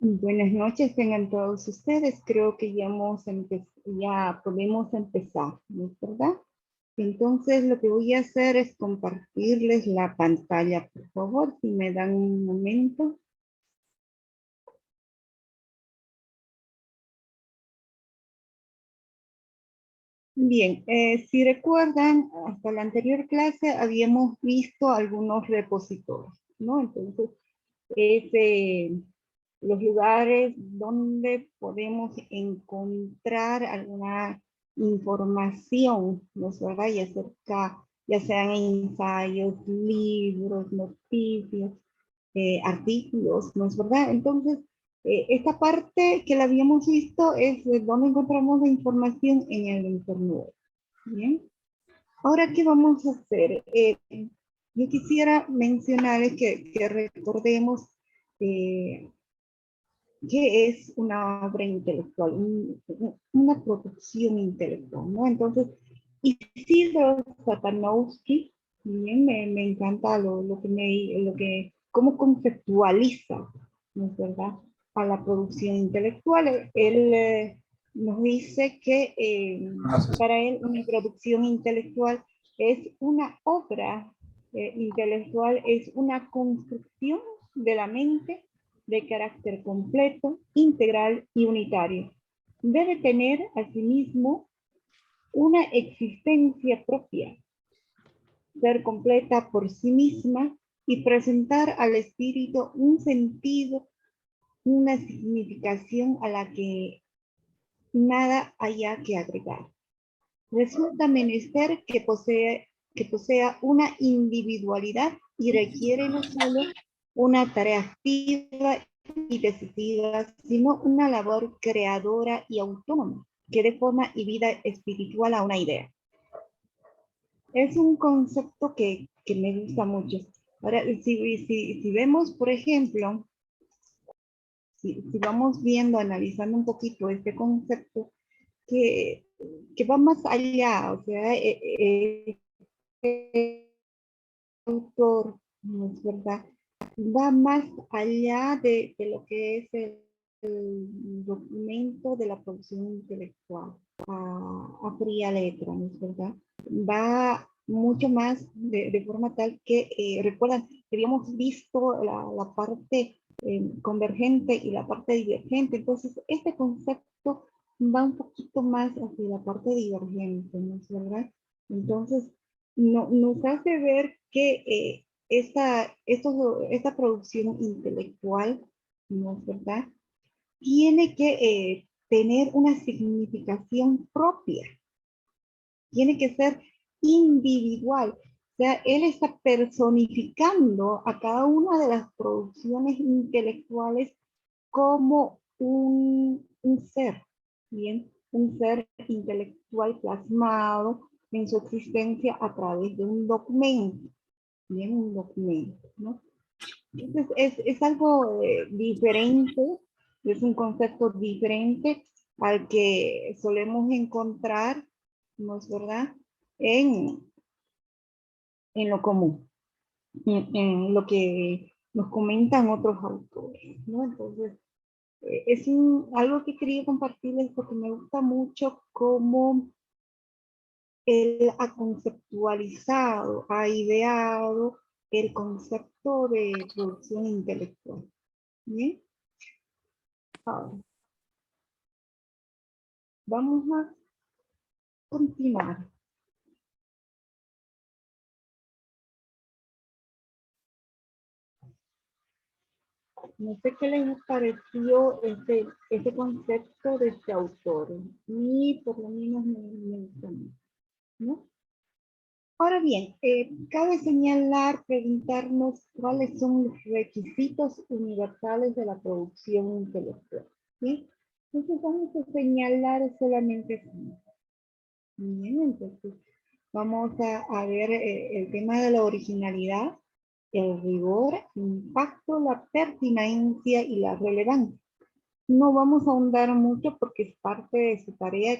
Buenas noches, tengan todos ustedes. Creo que ya podemos empezar, ¿no es verdad? Entonces, lo que voy a hacer es compartirles la pantalla, por favor, si me dan un momento. Bien, si recuerdan, hasta la anterior clase habíamos visto algunos repositorios, ¿no? Entonces, es los lugares donde podemos encontrar alguna información, ¿no es verdad? Y acerca, ya sean ensayos, libros, noticias, artículos, ¿no es verdad? Entonces, esta parte que la habíamos visto es de donde encontramos la información en el Internet. Bien. Ahora, ¿qué vamos a hacer? Yo quisiera mencionar que recordemos eh, qué es una obra intelectual, una producción intelectual, ¿no? Entonces, Isidro Satanowski, bien, me encanta cómo conceptualiza, ¿no es verdad?, a la producción intelectual. Él nos dice que para él una producción intelectual es una obra intelectual, es una construcción de la mente de carácter completo, integral y unitario. Debe tener, asimismo, una existencia propia, ser completa por sí misma y presentar al espíritu un sentido, una significación a la que nada haya que agregar. Resulta menester que posea una individualidad y requiere no solo una tarea activa y decisiva, sino una labor creadora y autónoma que dé forma y vida espiritual a una idea. Es un concepto que me gusta mucho. Ahora, si vemos, por ejemplo, si vamos viendo, analizando un poquito este concepto, que, que va más allá, o sea, el autor, ¿no es verdad?, va más allá de lo que es el documento de la producción intelectual a fría letra, ¿no es verdad? Va mucho más de forma tal que, recuerdan, que habíamos visto la parte convergente y la parte divergente, entonces este concepto va un poquito más hacia la parte divergente, ¿no es verdad? Entonces, nos hace ver que esta producción intelectual, ¿no es verdad?, tiene que tener una significación propia, tiene que ser individual. O sea, él está personificando a cada una de las producciones intelectuales como un ser, ¿bien? Un ser intelectual plasmado en su existencia a través de un documento, ¿bien? Un documento, ¿no? Entonces, es algo diferente, es un concepto diferente al que solemos encontrar, ¿no es verdad?, en, en lo común, en lo que nos comentan otros autores, ¿no? Entonces, algo que quería compartirles porque me gusta mucho cómo él ha conceptualizado, ha ideado el concepto de producción intelectual. ¿Bien? Ahora, vamos a continuar. No sé qué les pareció este concepto de este autor. Y por lo menos me gusta mucho, ¿no? Ahora bien, cabe señalar, preguntarnos cuáles son los requisitos universales de la producción intelectual. ¿Sí? Entonces vamos a señalar solamente 5. Bien, entonces vamos a ver el tema de la originalidad, el rigor, el impacto, la pertinencia y la relevancia. No vamos a ahondar mucho porque es parte de su tarea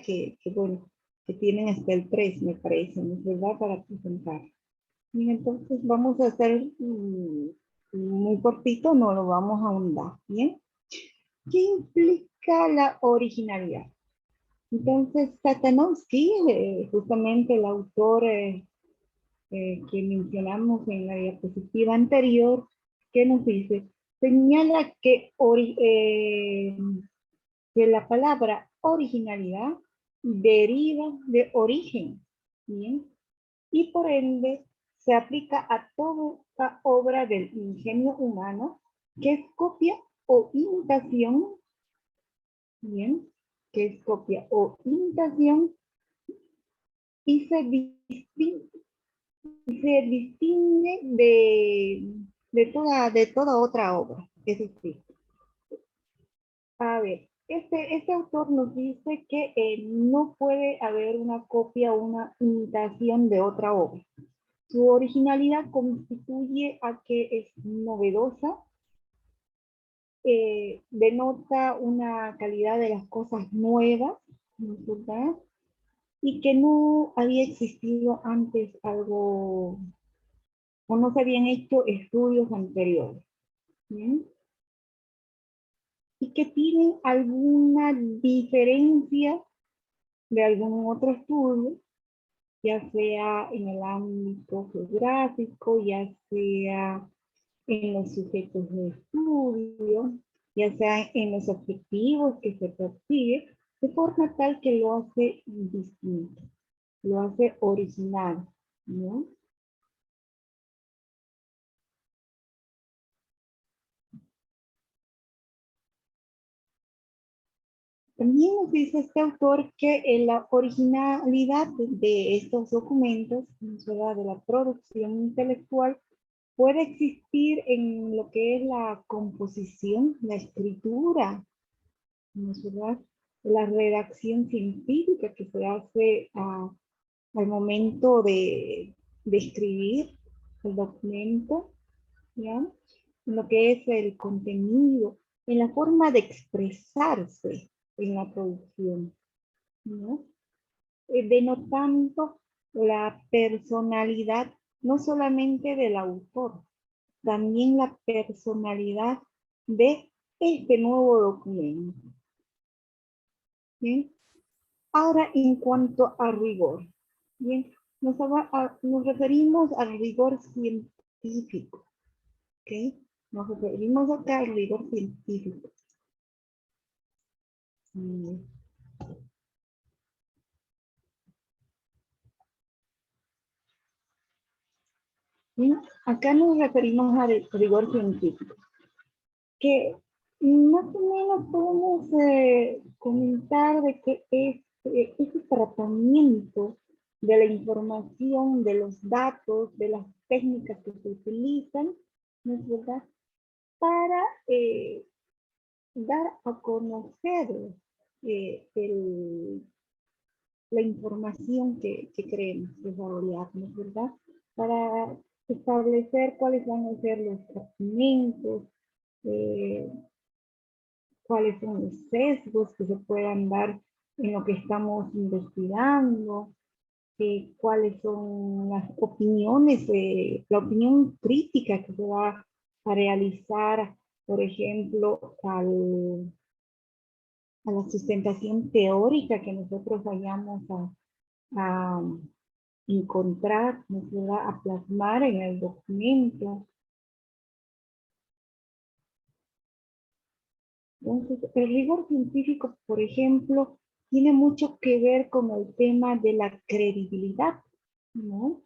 bueno, que tienen hasta el 3, me parece, ¿no es verdad?, para presentar. Y entonces vamos a hacer muy cortito, no lo vamos a ahondar, ¿bien? ¿Qué implica la originalidad? Entonces, Satanovsky, justamente el autor que mencionamos en la diapositiva anterior, que nos dice, señala que la palabra originalidad deriva de origen, ¿bien? Y por ende se aplica a toda obra del ingenio humano que es copia o imitación, ¿bien? Que es copia o imitación y se distingue de toda otra obra. Es decir, a ver, este autor nos dice que no puede haber una copia o una imitación de otra obra. Su originalidad constituye a que es novedosa, denota una calidad de las cosas nuevas, ¿no es verdad? Y que no había existido antes algo, o no se habían hecho estudios anteriores, ¿bien? Y que tienen alguna diferencia de algún otro estudio, ya sea en el ámbito geográfico, ya sea en los sujetos de estudio, ya sea en los objetivos que se persigue, de forma tal que lo hace distinto, lo hace original, ¿no? También nos dice este autor que la originalidad de estos documentos, ¿verdad? De la producción intelectual, puede existir en lo que es la composición, la escritura, ¿no es verdad? La redacción científica que se hace al momento de escribir el documento, ¿ya? En lo que es el contenido, en la forma de expresarse en la producción, ¿no? Denotando la personalidad no solamente del autor, también la personalidad de este nuevo documento. ¿Bien? Ahora, en cuanto a rigor, bien, nos referimos al rigor científico, ¿ok? Nos referimos acá al rigor científico. Bien. Bien, acá nos referimos al rigor científico, que más o menos podemos comentar de que ese tratamiento de la información, de los datos, de las técnicas que se utilizan, ¿no es verdad? Para dar a conocer la información que queremos desarrollar, ¿no es verdad? Para establecer cuáles van a ser los tratamientos, eh, cuáles son los sesgos que se puedan dar en lo que estamos investigando, cuáles son las opiniones, la opinión crítica que se va a realizar, por ejemplo, a la sustentación teórica que nosotros vayamos a encontrar, ¿no? A plasmar en el documento. Entonces, el rigor científico, por ejemplo, tiene mucho que ver con el tema de la credibilidad, ¿no?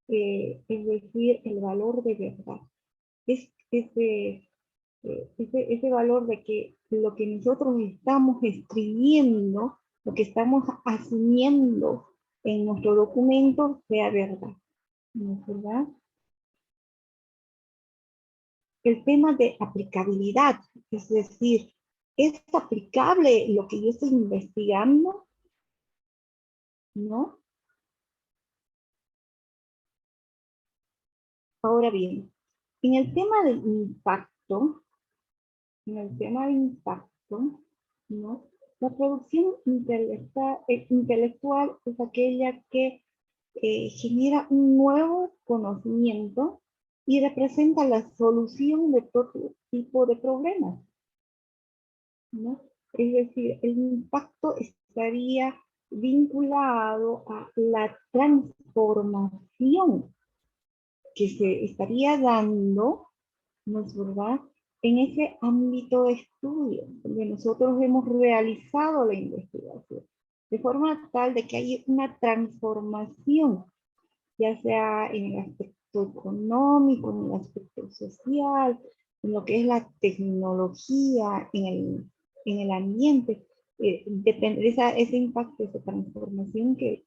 Es decir, el valor de verdad. Es ese valor de que lo que nosotros estamos escribiendo, lo que estamos asumiendo en nuestro documento sea verdad, ¿no es verdad? El tema de aplicabilidad, es decir, ¿es aplicable lo que yo estoy investigando? ¿No? Ahora bien, en el tema del impacto, en el tema de impacto, ¿no? La producción intelectual es aquella que genera un nuevo conocimiento y representa la solución de todo tipo de problemas. ¿no? Es decir, el impacto estaría vinculado a la transformación que se estaría dando, ¿no es verdad?, en ese ámbito de estudio, donde nosotros hemos realizado la investigación, de forma tal de que hay una transformación, ya sea en el aspecto económico, en el aspecto social, en lo que es la tecnología, en el ambiente. Depende, ese impacto, esa transformación que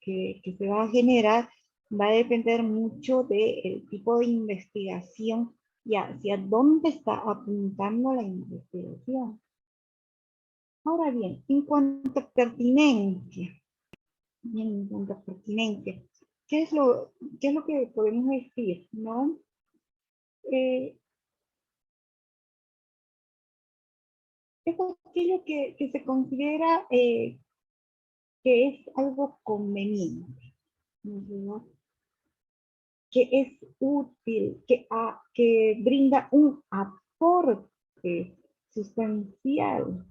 se va a generar, va a depender mucho del tipo de investigación y hacia dónde está apuntando la investigación. Ahora bien, en cuanto a pertinencia, bien, en cuanto a pertinencia, ¿qué es qué es lo que podemos decir, no? Eh, es aquello que se considera que es algo conveniente, ¿no? Que es útil, que brinda un aporte sustancial,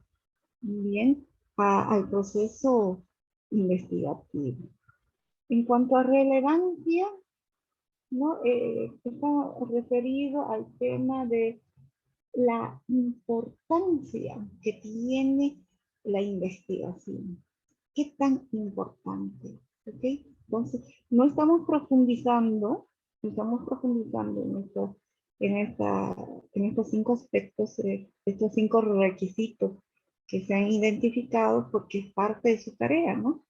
bien, al proceso investigativo. En cuanto a relevancia, ¿no? Está referido al tema de la importancia que tiene la investigación. ¿Qué tan importante? ¿Okay? Entonces, no estamos profundizando en, esta, en estos 5 aspectos, estos 5 requisitos que se han identificado porque es parte de su tarea, ¿no?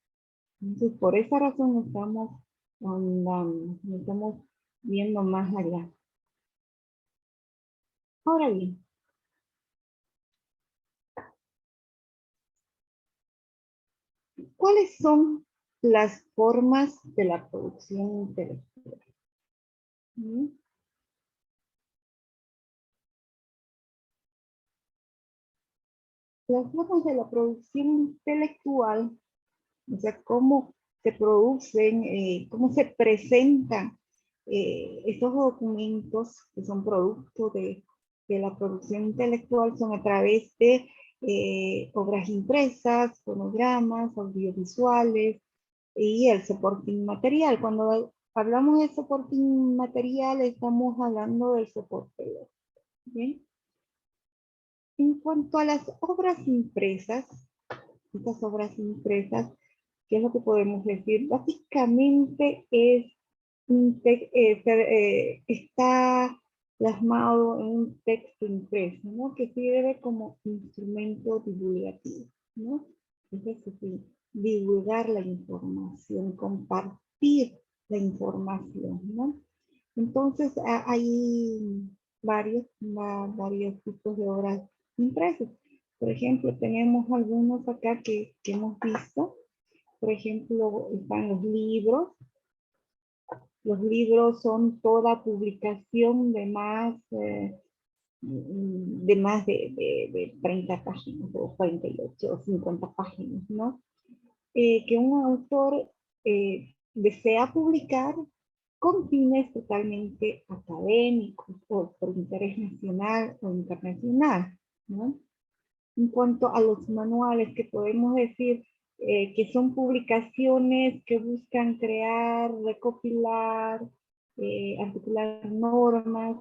Entonces, por esa razón no estamos andando, no estamos viendo más allá. Ahora bien, ¿cuáles son las formas de la producción intelectual? ¿Mm? Las formas de la producción intelectual, o sea, cómo se producen, cómo se presentan estos documentos que son producto de la producción intelectual, son a través de obras impresas, fonogramas, audiovisuales y el soporte inmaterial. Cuando hablamos de soporte inmaterial, estamos hablando del soporte web. ¿Bien? En cuanto a las obras impresas, estas obras impresas, ¿qué es lo que podemos decir? Básicamente está plasmado en un texto impreso, ¿no? Que sirve como instrumento divulgativo, ¿no? Es decir, divulgar la información, compartir la información, ¿no? Entonces, hay varios tipos de obras impresas. Por ejemplo, tenemos algunos acá que hemos visto. Por ejemplo, están los libros. Los libros son toda publicación de más de 30 páginas, o 48 o 50 páginas, ¿no? Que un autor desea publicar con fines totalmente académicos o por interés nacional o internacional, ¿no? En cuanto a los manuales, que podemos decir que son publicaciones que buscan crear, recopilar, articular normas,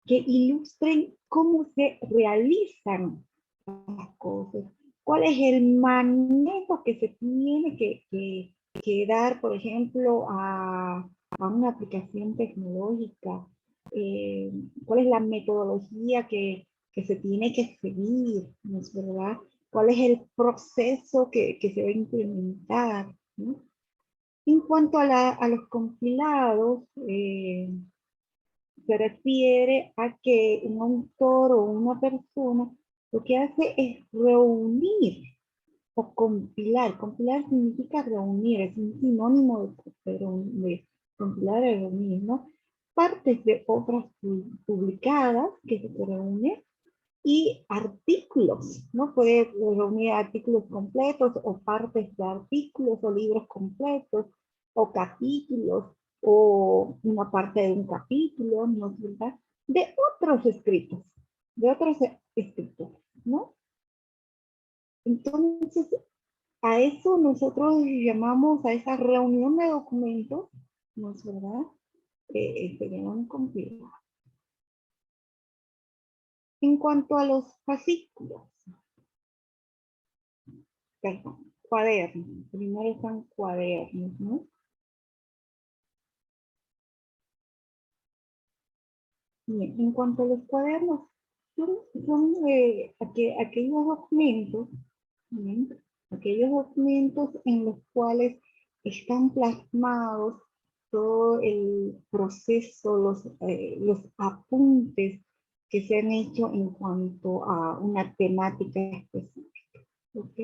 que ilustren cómo se realizan las cosas, cuál es el manejo que se tiene que dar, por ejemplo, a una aplicación tecnológica, cuál es la metodología que se tiene que seguir, ¿no es verdad? ¿Cuál es el proceso que se va a implementar, ¿no? En cuanto a los compilados, se refiere a que un autor o una persona lo que hace es reunir o compilar. Compilar significa reunir, es un sinónimo de compilar y reunir, ¿no? Partes de obras publicadas que se reúnen y artículos, ¿no? Puede reunir artículos completos o partes de artículos o libros completos o capítulos o una parte de un capítulo, ¿no es verdad? De otros escritos, ¿no? Entonces, a eso nosotros llamamos, a esa reunión de documentos, ¿no es verdad? Se llaman compilados. En cuanto a los fascículos, perdón, cuadernos, primero están cuadernos, ¿no? Bien, en cuanto a los cuadernos, son aquellos documentos, bien, aquellos documentos en los cuales están plasmados todo el proceso, los apuntes que se han hecho en cuanto a una temática específica. ¿Ok?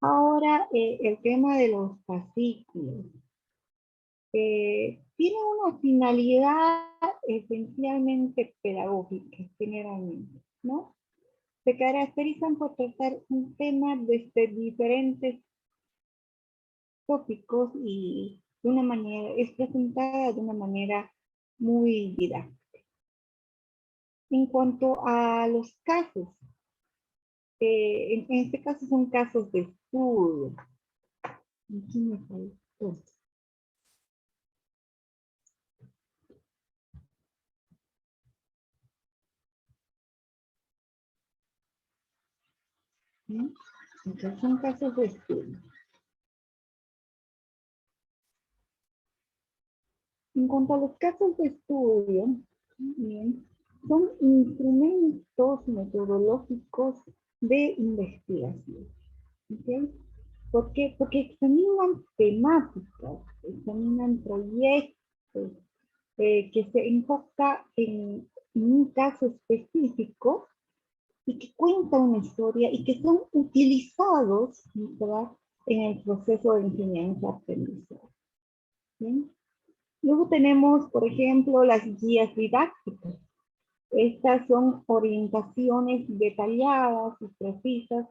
Ahora, el tema de los fascículos. Tiene una finalidad esencialmente pedagógica, generalmente, ¿no? Se caracterizan por tratar un tema desde diferentes tópicos y de una manera, es presentada de una manera muy didáctica. En cuanto a los casos, en este caso son casos de estudio. Aquí me faltó. ¿Sí? Entonces son casos de estudio. En cuanto a los casos de estudio, bien, son instrumentos metodológicos de investigación. ¿Okay? ¿Por qué? Porque examinan temáticas, examinan proyectos que se enfoca en un caso específico y que cuenta una historia y que son utilizados, ¿verdad?, en el proceso de enseñanza-aprendizaje. Luego tenemos, por ejemplo, las guías didácticas. Estas son orientaciones detalladas y precisas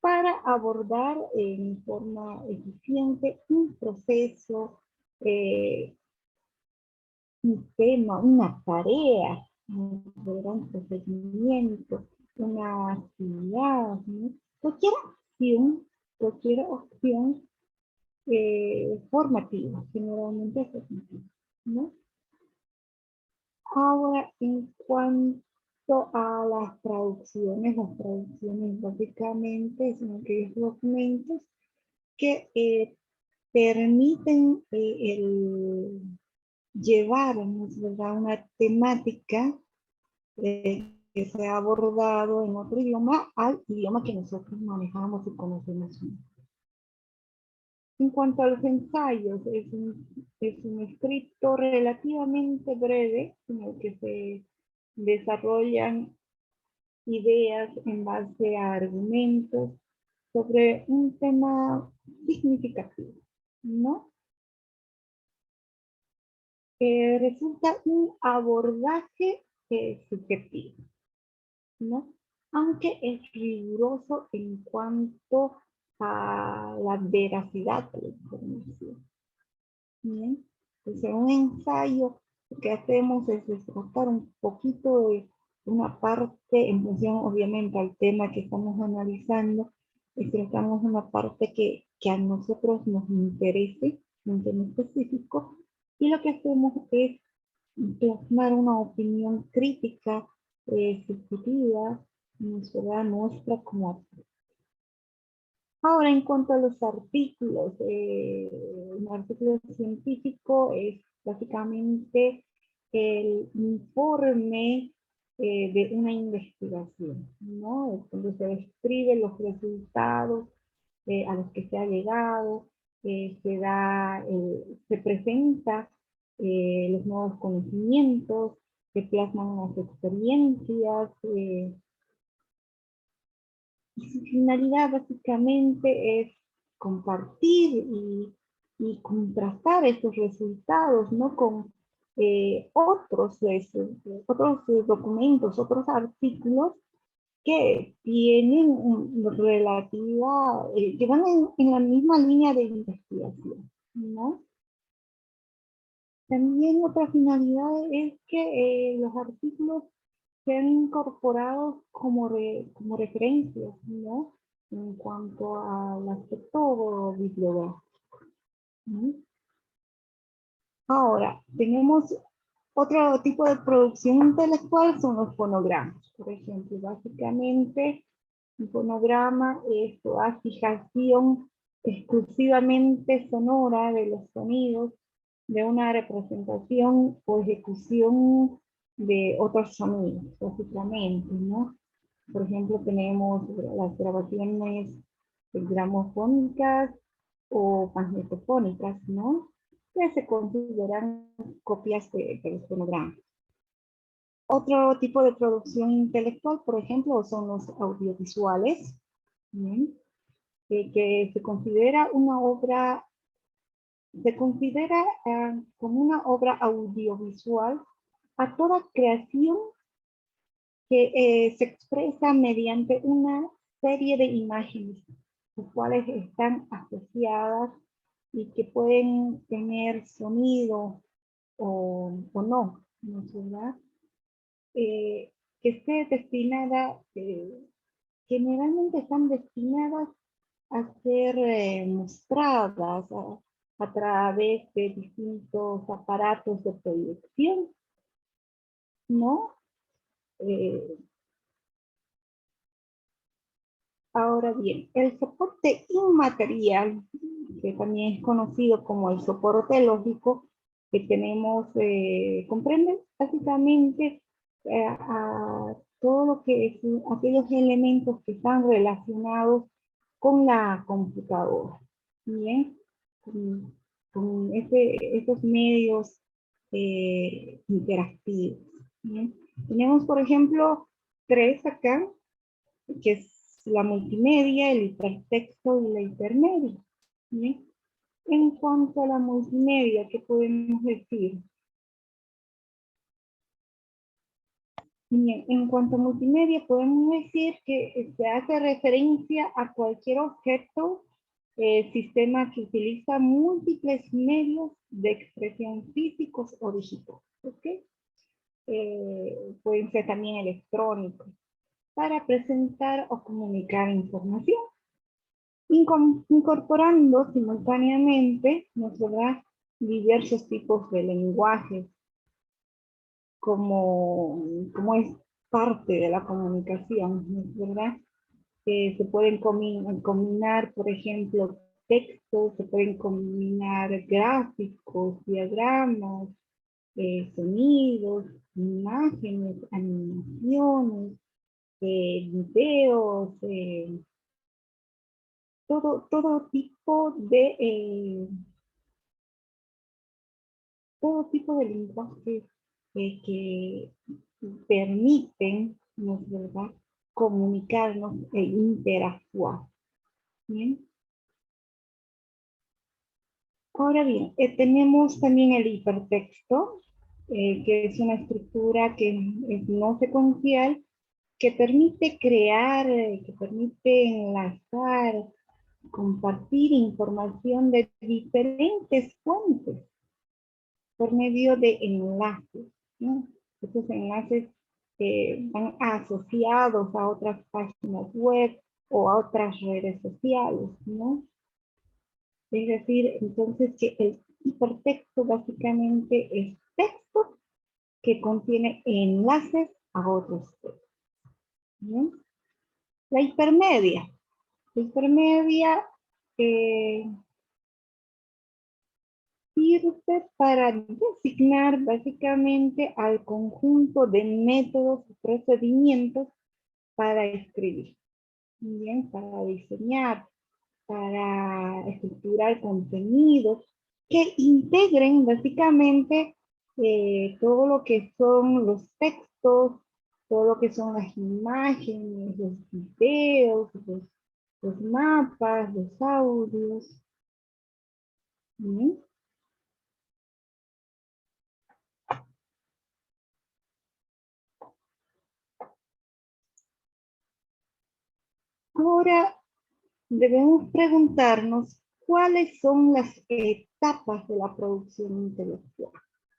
para abordar en forma eficiente un proceso, un tema, una tarea, un procedimiento, una actividad, ¿no? Cualquier opción formativa, generalmente formativa, ¿no? Ahora, en cuanto a las traducciones básicamente son aquellos documentos que permiten llevarnos, ¿verdad?, una temática que se ha abordado en otro idioma al idioma que nosotros manejamos y conocemos. En cuanto a los ensayos, es un escrito relativamente breve en el que se desarrollan ideas en base a argumentos sobre un tema significativo, ¿no? Resulta un abordaje subjetivo, ¿no? Aunque es riguroso en cuanto a la veracidad de la información. Bien, pues en un ensayo lo que hacemos es tratar un poquito de una parte, en función obviamente al tema que estamos analizando, tratamos una parte que a nosotros nos interese, un tema específico, y lo que hacemos es plasmar una opinión crítica, subjetiva, nuestra como. Ahora, en cuanto a los artículos, un artículo científico es básicamente el informe de una investigación, ¿no? Donde se describen los resultados a los que se ha llegado, se presenta los nuevos conocimientos, se plasman las experiencias, y su finalidad básicamente es compartir y contrastar esos resultados, ¿no?, con otros documentos, otros artículos que tienen que van en la misma línea de investigación, ¿no? También otra finalidad es que los artículos sean incorporados como referencias, ¿no? En cuanto al aspecto bibliográfico. ¿Sí? Ahora, tenemos otro tipo de producción intelectual, son los fonogramas. Por ejemplo, básicamente, un fonograma es la fijación exclusivamente sonora de los sonidos de una representación o ejecución de otros sonidos, básicamente, ¿no? Por ejemplo, tenemos las grabaciones gramofónicas o magnetofónicas, ¿no? Que se consideran copias de los fonogramas. Otro tipo de producción intelectual, por ejemplo, son los audiovisuales, ¿sí? Que se considera una obra, como una obra audiovisual a toda creación que se expresa mediante una serie de imágenes, las cuales están asociadas y que pueden tener sonido o no, ¿no es verdad? Que esté destinada, generalmente están destinadas a ser mostradas a través de distintos aparatos de proyección, ¿no? Eh, Ahora bien, el soporte inmaterial, que también es conocido como el soporte lógico, que tenemos, comprende básicamente a todo lo que es aquellos elementos que están relacionados con la computadora. Bien, con esos medios interactivos. Bien. Tenemos, por ejemplo, tres acá, que es la multimedia, el hipertexto y la hipermedia. ¿Sí? En cuanto a la multimedia, ¿qué podemos decir? Bien, en cuanto a multimedia, podemos decir que se hace referencia a cualquier objeto, sistema que utiliza múltiples medios de expresión físicos o digitales. ¿Okay? Pueden ser también electrónicos, para presentar o comunicar información. Incorporando simultáneamente, nos verá diversos tipos de lenguajes, como es parte de la comunicación, ¿verdad? Se pueden combinar, por ejemplo, textos, se pueden combinar gráficos, diagramas, sonidos, imágenes, animaciones, videos, todo tipo de lenguajes que permiten, ¿no es verdad?, comunicarnos e interactuar. ¿Bien? Ahora bien, tenemos también el hipertexto, que es una estructura que es no secuencial, que permite crear, que permite enlazar, compartir información de diferentes fuentes por medio de enlaces, ¿no? Estos enlaces van asociados a otras páginas web o a otras redes sociales, ¿no? Es decir, entonces que el hipertexto básicamente es texto que contiene enlaces a otros textos, ¿no? La hipermedia. La hipermedia eh, sirve para designar básicamente al conjunto de métodos y procedimientos para escribir, bien, para diseñar, para estructurar contenidos que integren básicamente todo lo que son los textos, todo lo que son las imágenes, los videos, los mapas, los audios. ¿Sí? Ahora debemos preguntarnos cuáles son las etapas de la producción intelectual.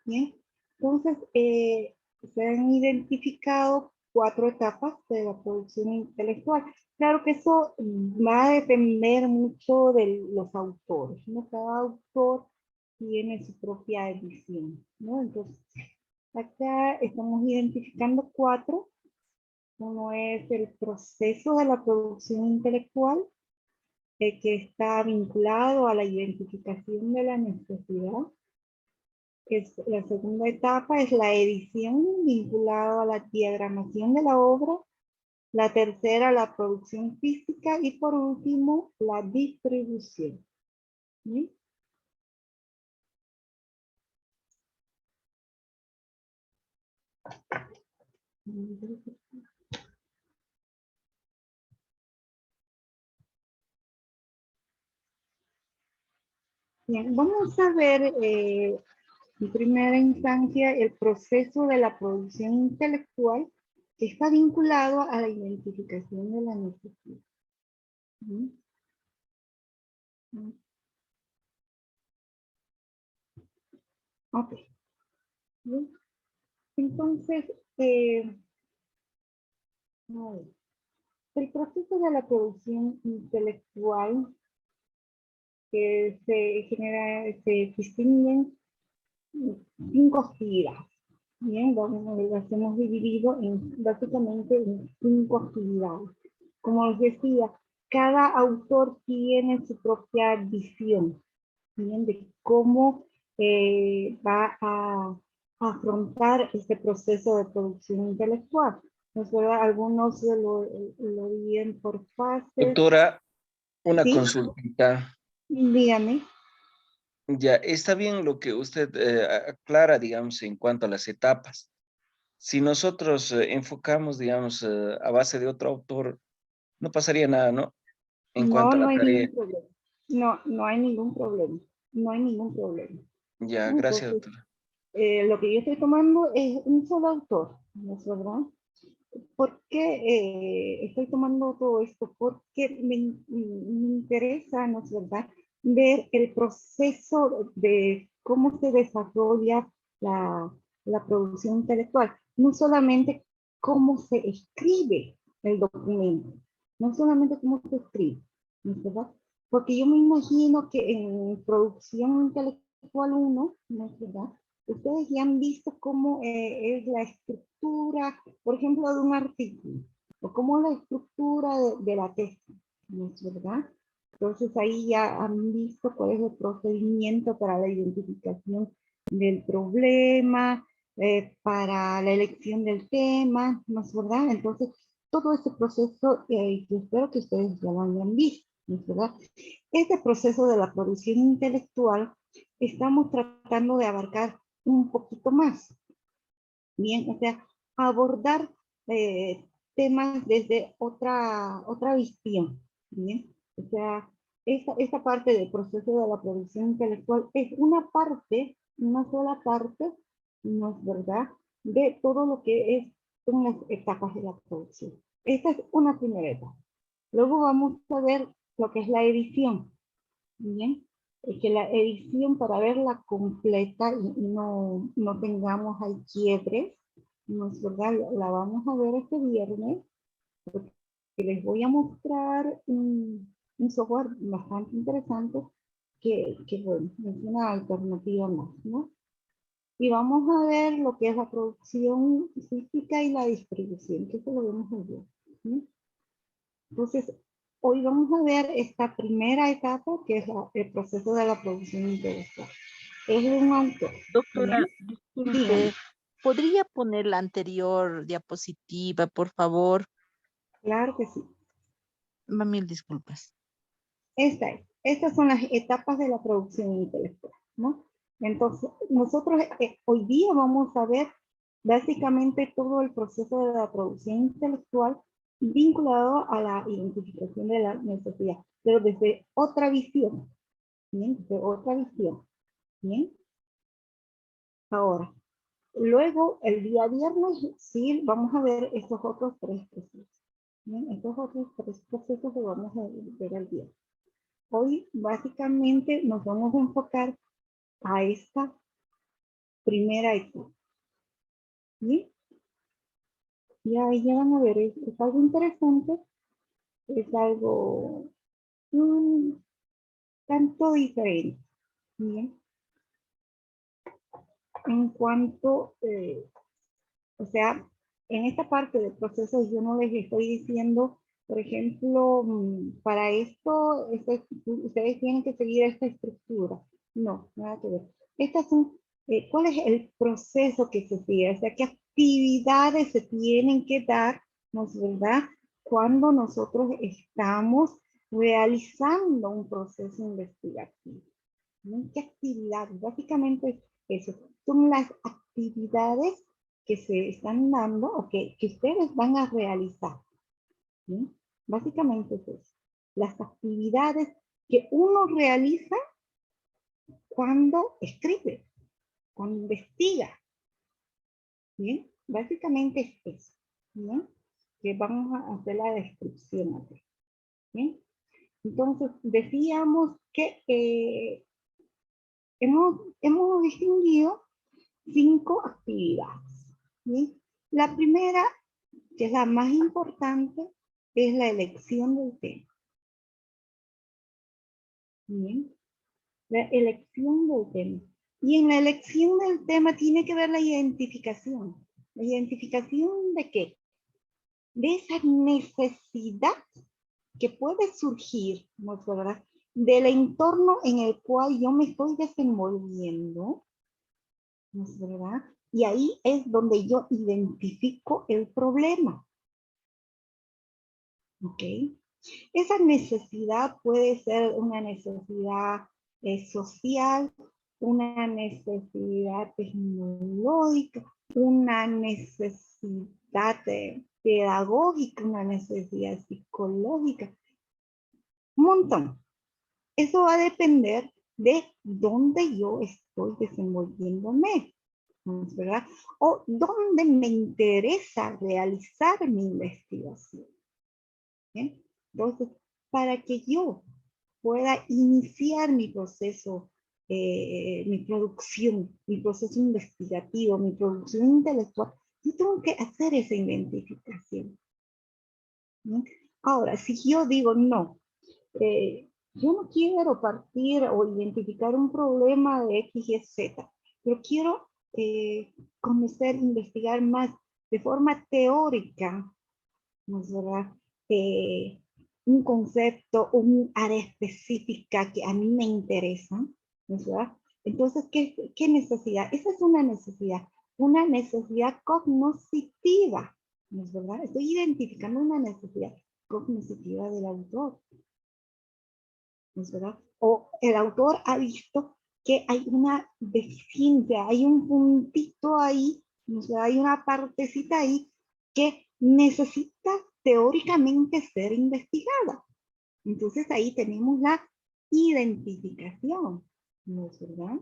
¿Bien? Entonces, se han identificado 4 etapas de la producción intelectual. Claro que eso va a depender mucho de los autores, ¿no? Cada autor tiene su propia edición, ¿no? Entonces, acá estamos identificando 4. Uno es el proceso de la producción intelectual, que está vinculado a la identificación de la necesidad. La segunda etapa es la edición, vinculada a la diagramación de la obra. La tercera, la producción física. Y por último, la distribución. ¿Sí? Bien, vamos a ver en primera instancia el proceso de la producción intelectual, que está vinculado a la identificación de la necesidad. ¿Sí? Ok. Bien. Entonces, el proceso de la producción intelectual que se genera, se distinguen 5 actividades. Bien, las hemos dividido básicamente en 5 actividades. Como les decía, cada autor tiene su propia visión, bien, de cómo va a afrontar este proceso de producción intelectual. Algunos lo dividen por fases. Doctora, una ¿Sí? consultita. Dígame. Ya, está bien lo que usted aclara, digamos, en cuanto a las etapas. Si nosotros enfocamos, digamos, a base de otro autor, no pasaría nada, ¿no? En No, cuanto a no la hay tarea. ningún problema. No, no hay ningún problema. No hay ningún problema. Ya, gracias, Entonces, doctora. lo que yo estoy tomando es un solo autor, ¿no es verdad? ¿Por qué estoy tomando todo esto? Porque me interesa, ¿no es verdad?, ver el proceso de cómo se desarrolla la producción intelectual. No solamente cómo se escribe el documento, no solamente cómo se escribe, ¿no es verdad? Porque yo me imagino que en producción intelectual 1, ¿no es verdad?, ustedes ya han visto cómo es la estructura, por ejemplo, de un artículo, o cómo es la estructura de la tesis, ¿no es verdad? Entonces ahí ya han visto cuál es el procedimiento para la identificación del problema, para la elección del tema, ¿no es verdad? Entonces, todo ese proceso, yo espero que ustedes ya lo hayan visto, ¿no es verdad? Este proceso de la producción intelectual estamos tratando de abarcar un poquito más. Bien, o sea, abordar temas desde otra visión. Bien, o sea, esta parte del proceso de la producción intelectual es una parte, una sola parte, ¿no es verdad?, de todo lo que es unas etapas de la producción. Esta es una primera etapa. Luego vamos a ver lo que es la edición. Bien, es que la edición, para verla completa y no tengamos ahí quiebres, ¿no es verdad? La vamos a ver este viernes, porque les voy a mostrar un software bastante interesante que bueno, es una alternativa más, ¿no? Y vamos a ver lo que es la producción física y la distribución, que eso lo vemos el día, ¿sí? Entonces, hoy vamos a ver esta primera etapa, que es el proceso de la producción intelectual. Es un autor. Doctora, ¿Bien? Dígame. disculpe, ¿podría poner la anterior diapositiva, por favor? Claro que sí. Mil disculpas. Estas son las etapas de la producción intelectual, ¿no? Entonces, nosotros hoy día vamos a ver básicamente todo el proceso de la producción intelectual vinculado a la identificación de la necesidad, pero desde otra visión, ¿bien? Desde otra visión, ¿bien? Ahora, luego, el día viernes, sí, vamos a ver estos otros 3 procesos, ¿bien? Estos otros 3 procesos que vamos a ver el día. Hoy, básicamente, nos vamos a enfocar a esta primera etapa. ¿Sí? Ya van a ver, es algo interesante, es algo un tanto diferente. Bien. En cuanto, o sea, en esta parte del proceso yo no les estoy diciendo, por ejemplo, para esto, ustedes tienen que seguir esta estructura. No, nada que ver. Estas son, ¿cuál es el proceso que se sigue? O sea, ¿qué actividades se tienen que dar, ¿no es verdad? Cuando nosotros estamos realizando un proceso investigativo. ¿No? ¿Qué actividades? Básicamente eso. Son las actividades que se están dando o que ustedes van a realizar. ¿Sí? Básicamente es eso. Las actividades que uno realiza cuando escribe, cuando investiga. ¿Bien? Básicamente es eso. ¿Bien? Que vamos a hacer la descripción. ¿Bien? Entonces, decíamos que hemos distinguido 5 actividades. ¿Sí? La primera, que es la más importante, es la elección del tema. ¿Bien? La elección del tema. Y en la elección del tema tiene que ver la identificación. ¿La identificación de qué? De esa necesidad que puede surgir, ¿no es verdad?, del entorno en el cual yo me estoy desenvolviendo, ¿no es verdad? Y ahí es donde yo identifico el problema. ¿Ok? Esa necesidad puede ser una necesidad social, una necesidad tecnológica, una necesidad pedagógica, una necesidad psicológica. Un montón. Eso va a depender de dónde yo estoy desenvolviéndome, ¿verdad? O dónde me interesa realizar mi investigación. ¿Bien? Entonces, para que yo pueda iniciar mi proceso, mi producción, mi proceso investigativo, mi producción intelectual, yo tengo que hacer esa identificación. ¿Bien? Ahora, si yo digo no, yo no quiero partir o identificar un problema de X y Z, pero quiero conocer, investigar más de forma teórica, ¿no es verdad? Un concepto, un área específica que a mí me interesa, ¿no es verdad? Entonces, ¿qué necesidad? Esa es una necesidad cognoscitiva, ¿no es verdad? Estoy identificando una necesidad cognoscitiva del autor, ¿no es verdad? O el autor ha visto que hay una deficiencia, hay un puntito ahí, ¿no es verdad? Hay una partecita ahí que necesita teóricamente ser investigada. Entonces ahí tenemos la identificación, ¿no es verdad?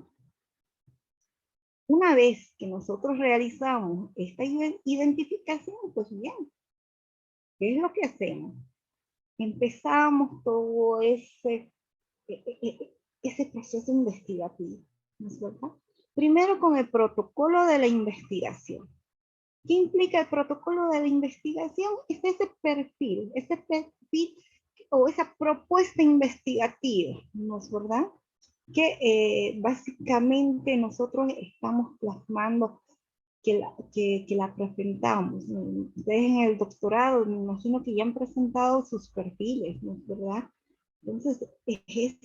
Una vez que nosotros realizamos esta identificación, pues bien, ¿qué es lo que hacemos? Empezamos todo ese proceso investigativo, ¿no es verdad? Primero con el protocolo de la investigación. ¿Qué implica el protocolo de la investigación? Es ese perfil o esa propuesta investigativa, ¿no es verdad? Que básicamente nosotros estamos plasmando, que la presentamos. Ustedes en el doctorado, me imagino que ya han presentado sus perfiles, ¿no es verdad? Entonces, es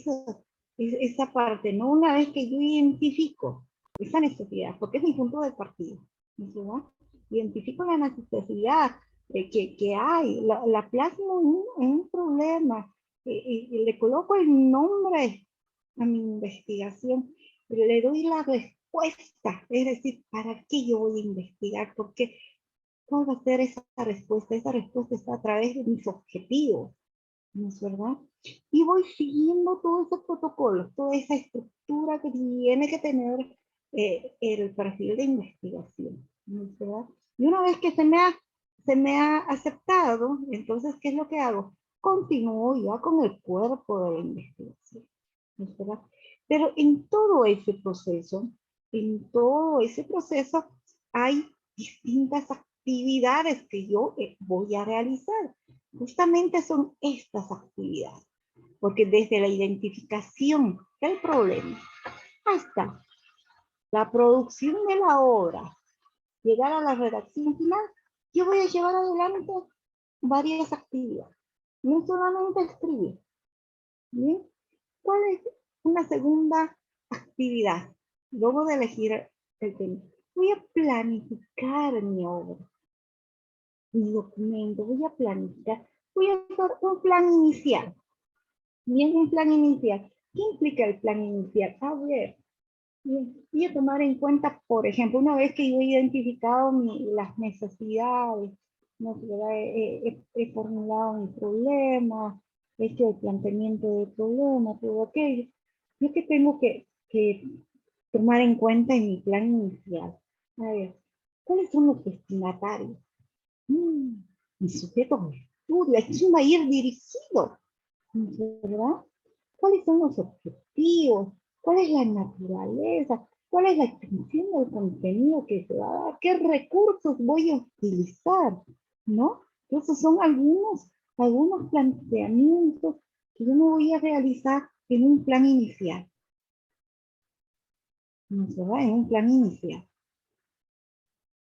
esa parte, ¿no? Una vez que yo identifico esa necesidad, porque es mi punto de partida, ¿no es verdad? Identifico la necesidad que hay, la plasmo en un problema, y le coloco el nombre a mi investigación, le doy la respuesta, es decir, ¿para qué yo voy a investigar? Porque ¿cuál va a ser esa respuesta? Esa respuesta está a través de mis objetivos, ¿no es verdad? Y voy siguiendo todo ese protocolo, toda esa estructura que tiene que tener el perfil de investigación, ¿no es verdad? Y una vez que se me ha aceptado, entonces, ¿qué es lo que hago? Continúo ya con el cuerpo de la investigación, ¿no es verdad? Pero en todo ese proceso hay distintas actividades actividades que yo voy a realizar. Justamente son estas actividades, porque desde la identificación del problema hasta la producción de la obra, llegar a la redacción final, yo voy a llevar adelante varias actividades. No solamente escribir. ¿Bien? ¿Cuál es una segunda actividad? Luego de elegir el tema. Voy a planificar mi obra, mi documento, voy a planificar. Voy a hacer un plan inicial. Bien, un plan inicial. ¿Qué implica el plan inicial? A ver, voy a tomar en cuenta, por ejemplo, una vez que yo he identificado las necesidades, no sé, he formulado mi problema, he hecho el planteamiento del problema, todo aquello. Yo que tengo que tomar en cuenta en mi plan inicial. A ver, ¿cuáles son los destinatarios? Mi sujeto de estudio, ¿a quién va a ir dirigido? ¿Verdad? ¿Cuáles son los objetivos? ¿Cuál es la naturaleza? ¿Cuál es la extensión del contenido que se va a dar? ¿Qué recursos voy a utilizar? ¿No? Esos son algunos planteamientos que yo me voy a realizar en un plan inicial. ¿No se va? En un plan inicial.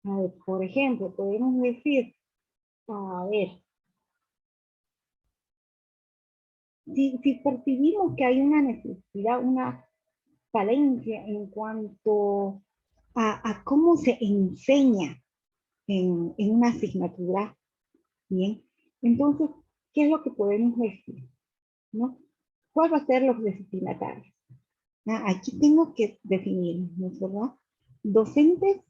A ver, por ejemplo, podemos decir, a ver, si percibimos que hay una necesidad, una falencia en cuanto a cómo se enseña en una asignatura, ¿bien? Entonces, ¿qué es lo que podemos decir? ¿No? ¿Cuál va a ser los destinatarios? Aquí tengo que definir, ¿no es verdad? Docentes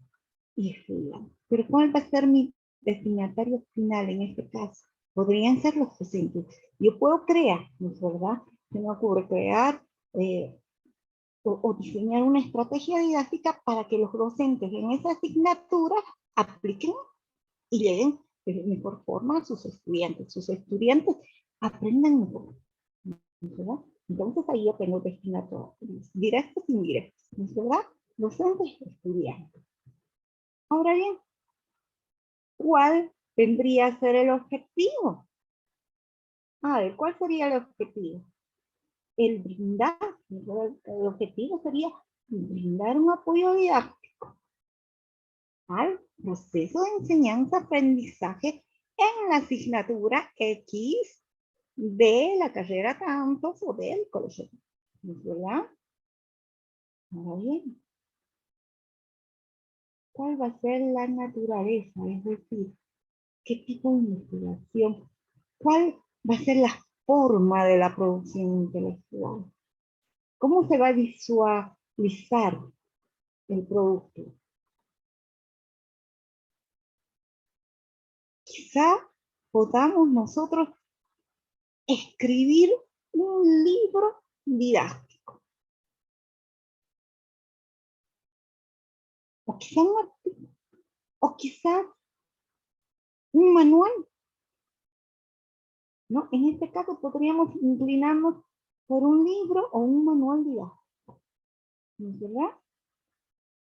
y estudiantes. Pero ¿cuál va a ser mi destinatario final en este caso? Podrían ser los docentes. Yo puedo crear, ¿no es verdad? Se me ocurre crear o diseñar una estrategia didáctica para que los docentes en esa asignatura apliquen y lleguen de mejor forma a sus estudiantes. Sus estudiantes aprendan mejor, ¿verdad? Entonces ahí yo tengo destinatorios directos e indirectos, ¿no es verdad? Docentes, estudiantes. Ahora bien, ¿cuál vendría a ser el objetivo? A ver, ¿cuál sería el objetivo? El brindar, el objetivo sería brindar un apoyo didáctico al proceso de enseñanza-aprendizaje en la asignatura X de la carrera tantos o del colegio. ¿Verdad? Ahora bien, ¿cuál va a ser la naturaleza? Es decir, ¿qué tipo de investigación? ¿Cuál va a ser la forma de la producción intelectual? ¿Cómo se va a visualizar el producto? Quizá podamos nosotros escribir un libro didáctico. O quizá un artículo. O quizá un manual. ¿No? En este caso podríamos inclinarnos por un libro o un manual didáctico. ¿Verdad?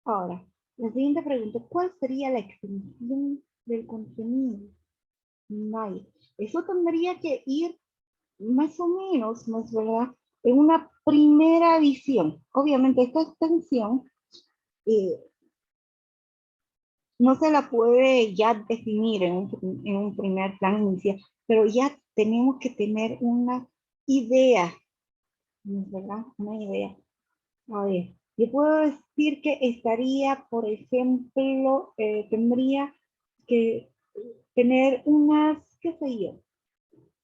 Ahora, la siguiente pregunta, ¿cuál sería la extensión del contenido? Vaya, eso tendría que ir más o menos, ¿no es verdad? En una primera visión. Obviamente esta extensión no se la puede ya definir en un primer plan inicial, pero ya tenemos que tener una idea, ¿no es verdad? Una idea. A ver, yo puedo decir que estaría, por ejemplo, tendría que tener unas, qué sé yo,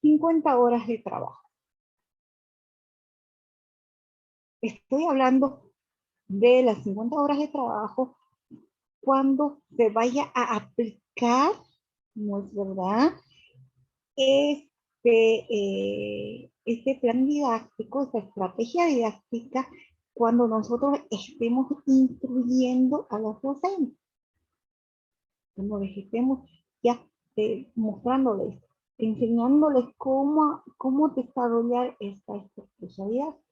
50 horas de trabajo. Estoy hablando de las 50 horas de trabajo cuando se vaya a aplicar, ¿no es verdad? Este plan didáctico, esta estrategia didáctica, cuando nosotros estemos instruyendo a los docentes. Cuando les estemos ya mostrándoles, enseñándoles cómo desarrollar esta estrategia didáctica.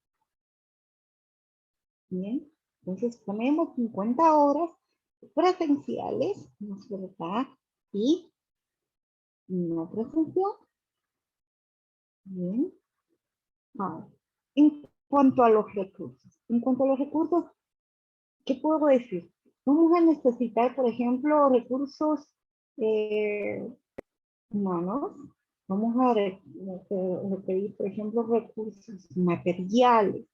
Bien, entonces ponemos 50 horas presenciales, ¿no es verdad? y no presencial. Bien. Ahora, en cuanto a los recursos. En cuanto a los recursos, ¿qué puedo decir? Vamos a necesitar, por ejemplo, recursos humanos. Vamos a requerir, por ejemplo, recursos materiales.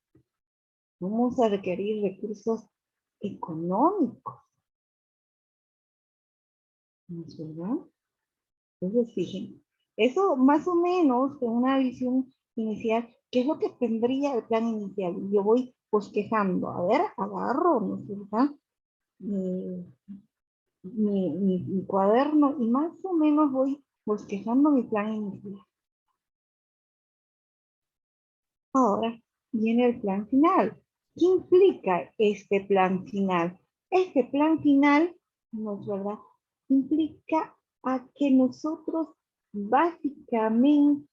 Vamos a requerir recursos económicos. ¿No es verdad? Entonces, fíjense, eso más o menos con una visión inicial, ¿qué es lo que tendría el plan inicial? Yo voy bosquejando, a ver, agarro, ¿no es verdad? Mi cuaderno y más o menos voy bosquejando mi plan inicial. Ahora viene el plan final. ¿Qué implica este plan final? Este plan final, ¿no es verdad? Implica a que nosotros básicamente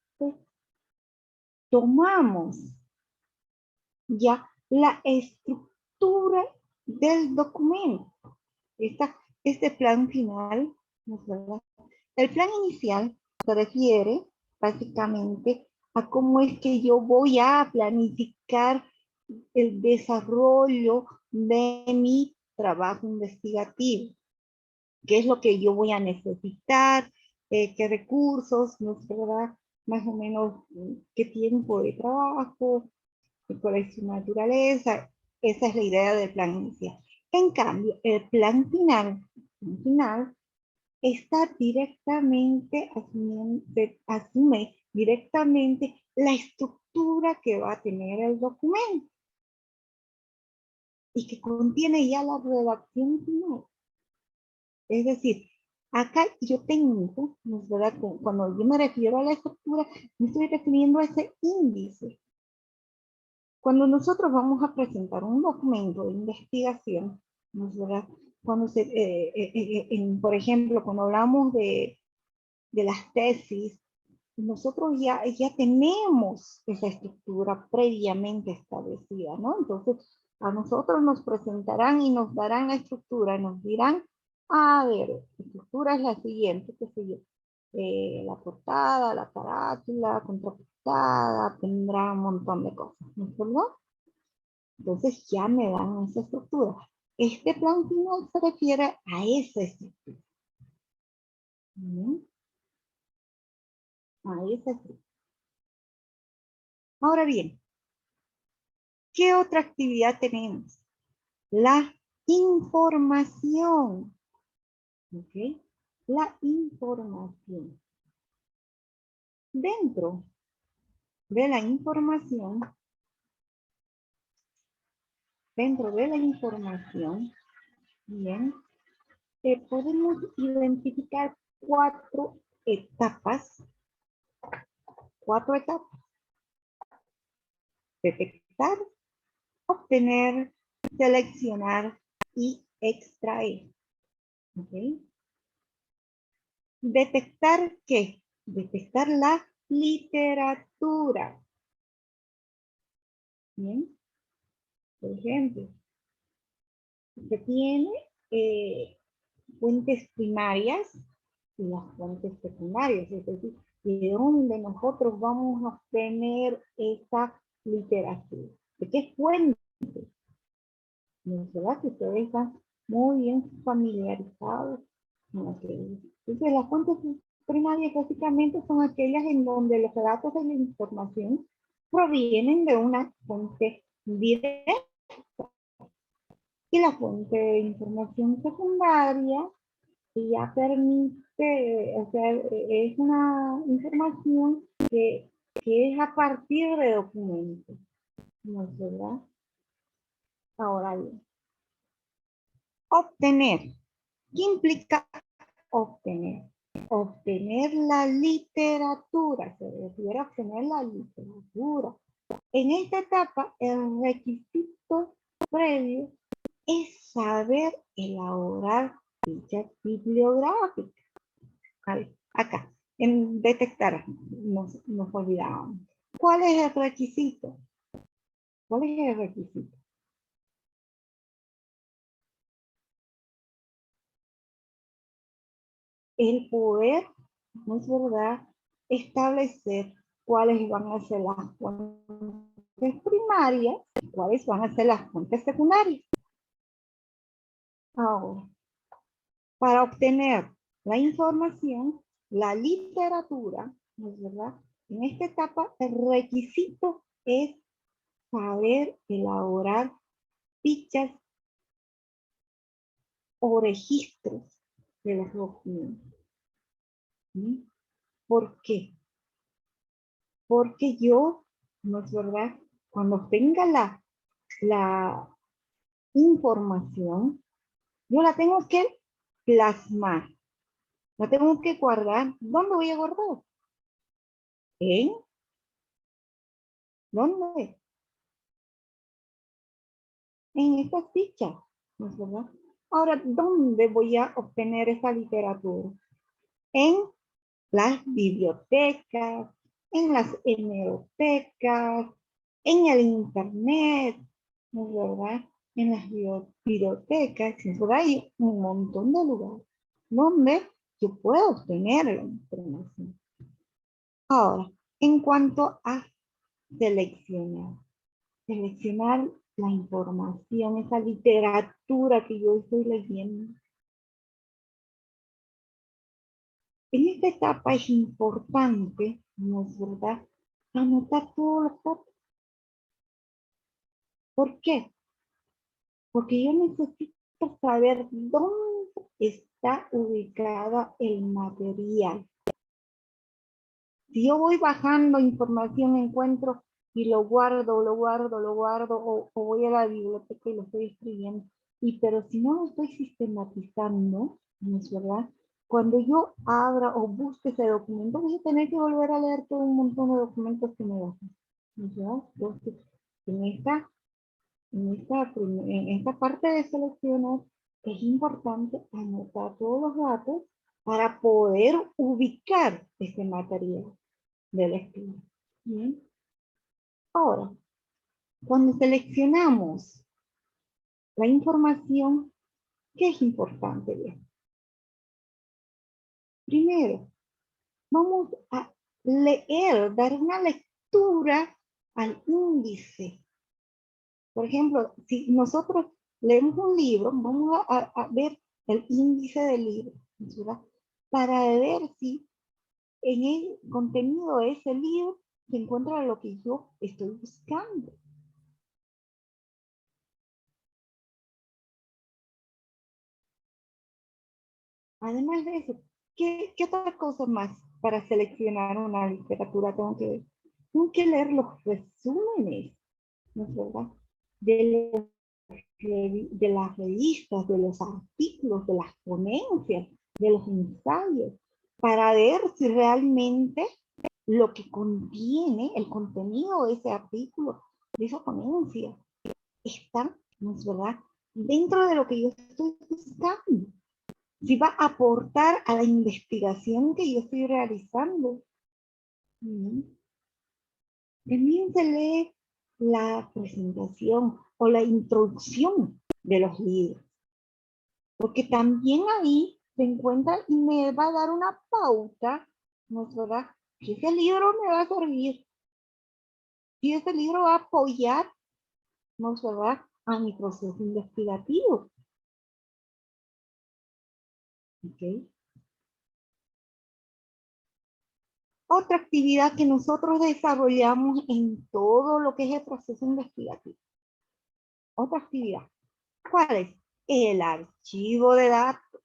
tomamos ya la estructura del documento. Este plan final, ¿no es verdad? El plan inicial se refiere básicamente a cómo es que yo voy a planificar el desarrollo de mi trabajo investigativo. ¿Qué es lo que yo voy a necesitar? ¿Qué recursos? ¿No es verdad? Más o menos, ¿qué tiempo de trabajo? ¿Cuál es su naturaleza? Esa es la idea del plan inicial. En cambio, el plan final está directamente asume directamente la estructura que va a tener el documento y que contiene ya la redacción final. Es decir, acá yo tengo, ¿no es verdad? Cuando yo me refiero a la estructura, me estoy refiriendo a ese índice. Cuando nosotros vamos a presentar un documento de investigación, ¿no es verdad? Cuando por ejemplo, cuando hablamos de las tesis, nosotros ya tenemos esa estructura previamente establecida, ¿no? Entonces, a nosotros nos presentarán y nos darán la estructura, nos dirán, a ver, la estructura es la siguiente, qué sé yo, la portada, la carátula, contraportada, tendrá un montón de cosas, ¿no es verdad? Entonces ya me dan esa estructura. Este plan final se refiere a esa estructura. ¿Sí? A esa estructura. Ahora bien, ¿qué otra actividad tenemos? La información. ¿Ok? La información. Dentro de la información, bien, podemos identificar cuatro etapas. Detectar, obtener, seleccionar y extraer. ¿Okay? ¿Detectar qué? Detectar la literatura. Bien. Por ejemplo, se tiene fuentes primarias y las fuentes secundarias. Es decir, de dónde nosotros vamos a obtener esa literatura. ¿De qué fuente? ¿No es verdad que ustedes están muy bien familiarizados con aquello? Entonces, las fuentes primarias básicamente son aquellas en donde los datos de la información provienen de una fuente directa. Y la fuente de información secundaria ya permite, o sea, es una información que es a partir de documentos. ¿No es verdad? Ahora bien, obtener. ¿Qué implica obtener? Obtener la literatura, se refiere a obtener la literatura. En esta etapa, el requisito previo es saber elaborar fichas bibliográficas. A ver, acá, en detectar, nos olvidábamos. ¿Cuál es el requisito? ¿Cuál es el requisito? el poder, ¿no es verdad?, establecer cuáles van a ser las fuentes primarias y cuáles van a ser las fuentes secundarias. Ahora, para obtener la información, la literatura, ¿no es verdad? En esta etapa, el requisito es saber elaborar fichas o registros de los documentos. ¿Sí? ¿Por qué? Porque yo, ¿no es verdad?, cuando tenga la información, yo la tengo que plasmar, la tengo que guardar. ¿Dónde voy a guardar? ¿En dónde? En esta ficha, ¿no es verdad? Ahora, ¿dónde voy a obtener esa literatura? En las bibliotecas, en las hemerotecas, en el internet, ¿no es verdad? En las bibliotecas, ¿no? Hay un montón de lugares donde yo puedo obtener la información. Ahora, en cuanto a seleccionar, seleccionar la información, esa literatura que yo estoy leyendo. En esta etapa es importante, ¿no es verdad?, anotar todos los datos. ¿Por qué? Porque yo necesito saber dónde está ubicada el material. Si yo voy bajando información, encuentro y lo guardo, o voy a la biblioteca y lo estoy escribiendo. Pero si no lo estoy sistematizando, ¿no es verdad? Cuando yo abra o busque ese documento, voy a tener que volver a leer todo un montón de documentos que me bajan. ¿No es verdad? Entonces, en esta parte de seleccionar, es importante anotar todos los datos para poder ubicar ese material del estudio. Bien. Ahora, cuando seleccionamos la información, ¿qué es importante? Bien. Primero, vamos a leer, dar una lectura al índice. Por ejemplo, si nosotros leemos un libro, vamos a ver el índice del libro, ¿verdad?, para ver si en el contenido de ese libro se encuentra lo que yo estoy buscando. Además de eso, ¿qué otra cosa más para seleccionar una literatura tengo que ver? Tengo que leer los resúmenes, ¿no es verdad?, de las revistas, de los artículos, de las ponencias, de los ensayos, para ver si realmente lo que contiene, el contenido de ese artículo, de esa ponencia, está, ¿no es verdad?, dentro de lo que yo estoy buscando. Si va a aportar a la investigación que yo estoy realizando. También se lee la presentación o la introducción de los libros, porque también ahí se encuentra y me va a dar una pauta, ¿no es verdad?, que ese libro me va a servir, y ese libro va a apoyar, ¿no es verdad?, a mi proceso investigativo. ¿Okay? Otra actividad que nosotros desarrollamos en todo lo que es el proceso investigativo. Otra actividad. ¿Cuál es? El archivo de datos.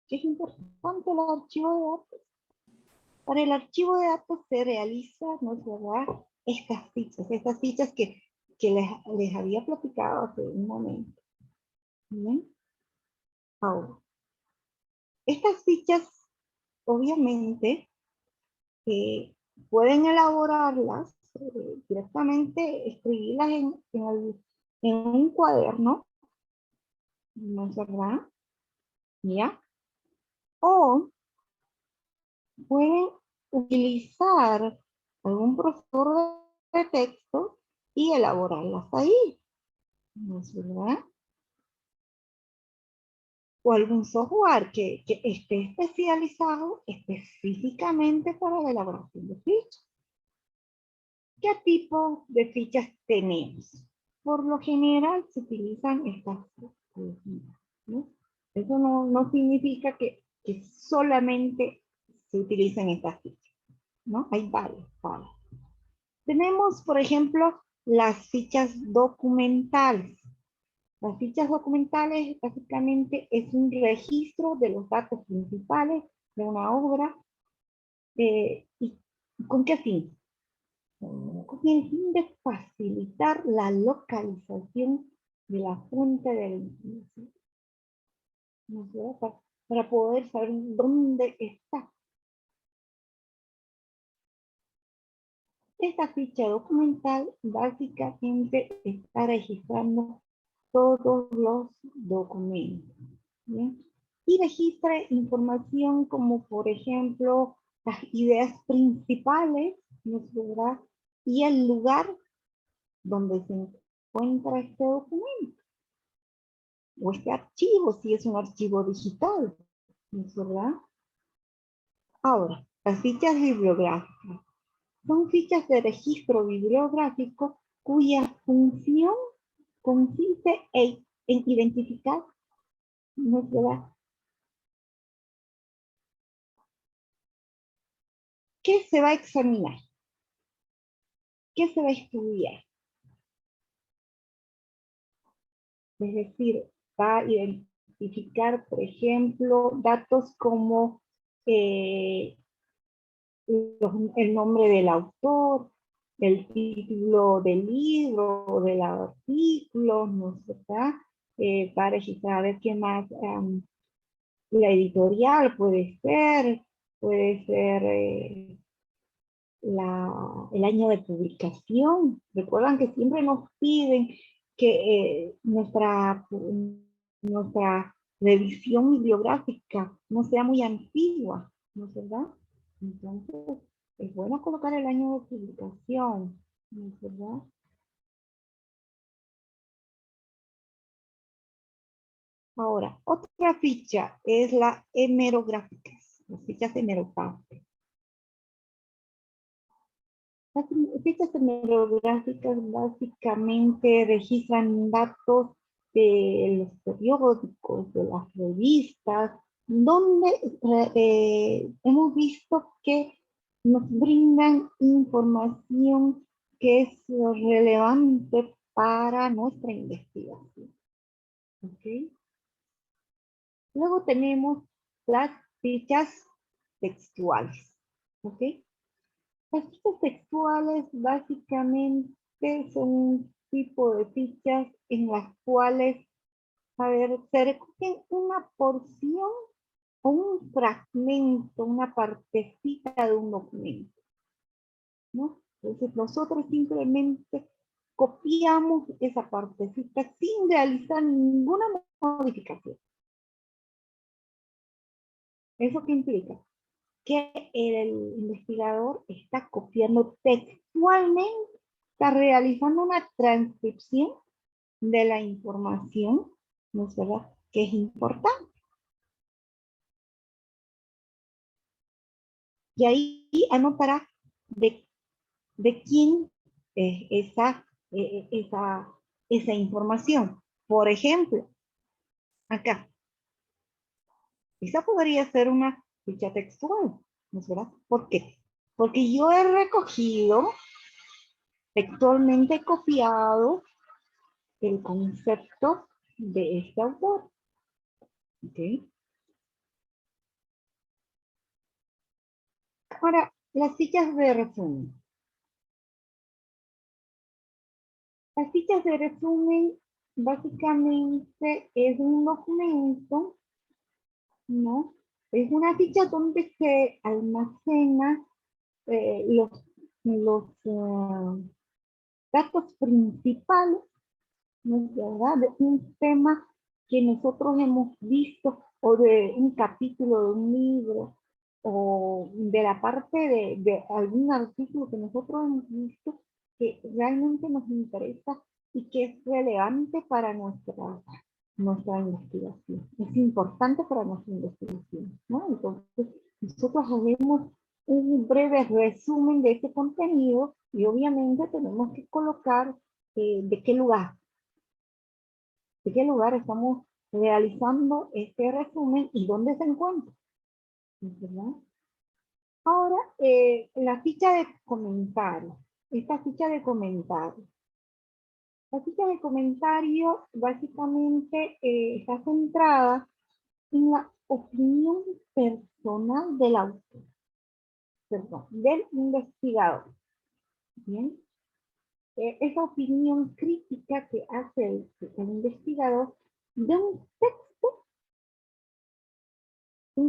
¿Qué es importante el archivo de datos? Para el archivo de datos se realiza, ¿no es verdad?, estas fichas que les había platicado hace un momento. ¿Bien? Ahora, estas fichas, obviamente, pueden elaborarlas directamente, escribirlas en un cuaderno, ¿no es verdad? ¿Ya? O pueden utilizar algún profesor de texto y elaborarlas ahí, ¿no es verdad? o algún software que esté especializado específicamente para la elaboración de fichas. ¿Qué tipo de fichas tenemos? Por lo general se utilizan estas, ¿no? Eso no significa que solamente se utilicen estas fichas, ¿no? Hay varias. Tenemos, por ejemplo, las fichas documentales. Las fichas documentales básicamente es un registro de los datos principales de una obra. ¿Y con qué fin? Con el fin de facilitar la localización de la fuente de la información, ¿no es cierto? Para poder saber dónde está. Esta ficha documental básicamente está registrando todos los documentos, ¿bien? Y registra información como, por ejemplo, las ideas principales, ¿no es verdad? Y el lugar donde se encuentra este documento, o este archivo, si es un archivo digital, ¿no es verdad? Ahora, las fichas bibliográficas. Son fichas de registro bibliográfico cuya función consiste en identificar, ¿no es verdad?, qué se va a examinar, qué se va a estudiar. Es decir, va a identificar, por ejemplo, datos como el nombre del autor, el título del libro o del artículo, ¿no es verdad? Para registrar a ver qué más, la editorial puede ser el año de publicación. Recuerdan que siempre nos piden que nuestra revisión bibliográfica no sea muy antigua, ¿no es verdad? Entonces, es bueno colocar el año de publicación, ¿no es verdad? Ahora, otra ficha es la hemerográfica, las fichas hemerográficas. Las fichas hemerográficas básicamente registran datos de los periódicos, de las revistas, donde hemos visto que nos brindan información que es relevante para nuestra investigación. ¿Okay? Luego tenemos las fichas textuales. ¿Okay? Las fichas textuales básicamente son un tipo de fichas en las cuales, a ver, se recoge una porción o un fragmento, una partecita de un documento, ¿no? Entonces nosotros simplemente copiamos esa partecita sin realizar ninguna modificación. ¿Eso qué implica? Que el investigador está copiando textualmente, está realizando una transcripción de la información, ¿no es verdad?, que es importante. Y ahí anotará de quién es esa información. Por ejemplo, acá, esa podría ser una ficha textual, ¿no es verdad? ¿Por qué? Porque yo he recogido, textualmente copiado, el concepto de este autor. ¿Okay? Ahora, las fichas de resumen. Las fichas de resumen básicamente es un documento, ¿no? Es una ficha donde se almacena los datos principales, ¿no es verdad?, de un tema que nosotros hemos visto, o de un capítulo de un libro, o de la parte de algún artículo que nosotros hemos visto que realmente nos interesa y que es relevante para nuestra investigación. Es importante para nuestra investigación, ¿no? Entonces, nosotros hacemos un breve resumen de este contenido y obviamente tenemos que colocar de qué lugar estamos realizando este resumen y dónde se encuentra, ¿verdad? Ahora, la ficha de comentarios. Esta ficha de comentarios. La ficha de comentarios básicamente está centrada en la opinión personal del autor, perdón, del investigador. Bien. Esa opinión crítica que hace el investigador de un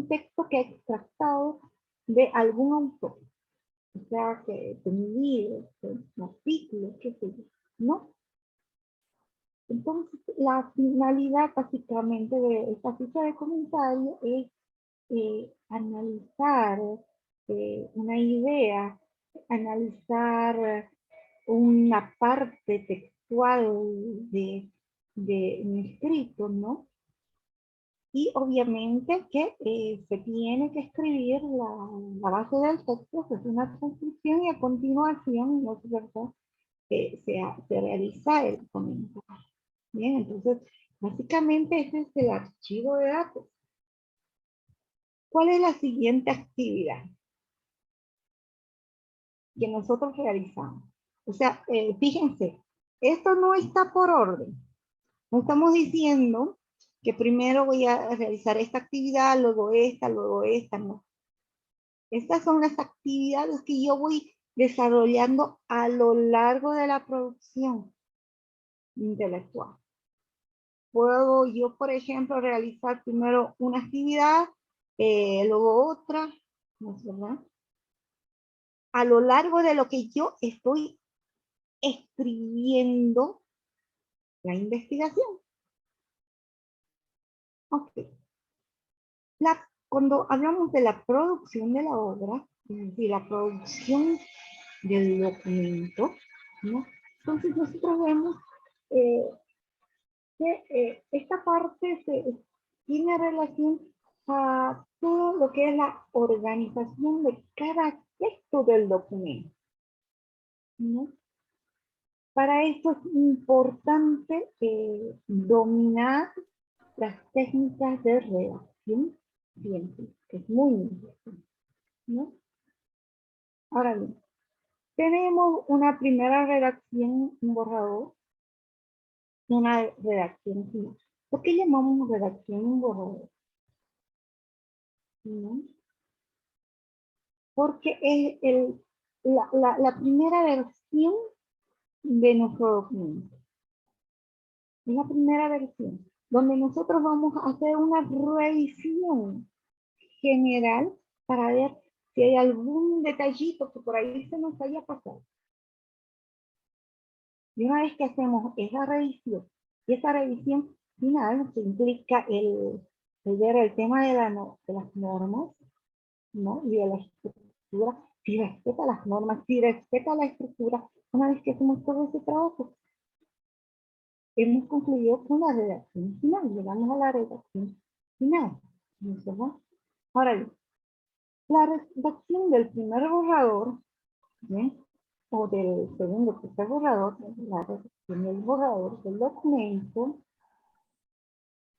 texto que ha extractado de algún autor, o sea, que de un libro, de un artículo, qué sé yo, ¿no? Entonces, la finalidad básicamente de esta ficha de comentario es analizar una idea, analizar una parte textual de un escrito, ¿no? Y obviamente que se tiene que escribir la base del texto, que es una transcripción, y a continuación, ¿no es verdad? Se realiza el comentario. Bien, entonces, básicamente ese es el archivo de datos. ¿Cuál es la siguiente actividad que nosotros realizamos? O sea, fíjense, esto no está por orden. No estamos diciendo que primero voy a realizar esta actividad, luego esta, no. Estas son las actividades que yo voy desarrollando a lo largo de la producción intelectual. Puedo yo, por ejemplo, realizar primero una actividad, luego otra, ¿no es verdad? A lo largo de lo que yo estoy escribiendo la investigación. Ok. Cuando hablamos de la producción de la obra, es decir, la producción del documento, ¿no? Entonces nosotros vemos que esta parte tiene relación a todo lo que es la organización de cada texto del documento, ¿no? Para esto es importante dominar las técnicas de redacción científica, que es muy importante, ¿no? Ahora bien, tenemos una primera redacción, un borrador, y una redacción final. ¿Por qué llamamos redacción un borrador? ¿No? Porque es la primera versión de nuestro documento. Es la primera versión, donde nosotros vamos a hacer una revisión general para ver si hay algún detallito que por ahí se nos haya pasado. Y una vez que hacemos esa revisión, y esa revisión final que implica el ver el tema de las normas, ¿no? Y de la estructura, si respeta las normas, si respeta la estructura, una vez que hacemos todo ese trabajo, hemos concluido con la redacción final, llegamos a la redacción final, ¿no? Ahora bien, la redacción del primer borrador, ¿bien? O del segundo o tercer borrador, la redacción del borrador del documento,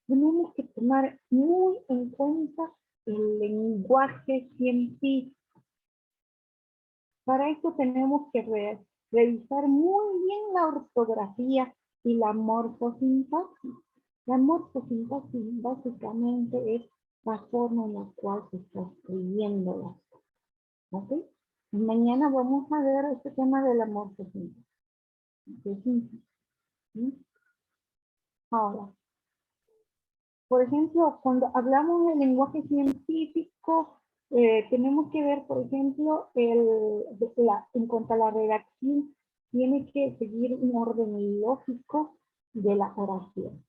tenemos que tomar muy en cuenta el lenguaje científico. Para esto tenemos que revisar muy bien la ortografía y la morfosintaxis. La morfosintaxis básicamente es la forma en la cual se está escribiendo las cosas. ¿Ok? Mañana vamos a ver este tema de la morfosintaxis. ¿Sí? Ahora, por ejemplo, cuando hablamos del lenguaje científico, tenemos que ver, por ejemplo, en cuanto a la redacción, tiene que seguir un orden lógico de la oración.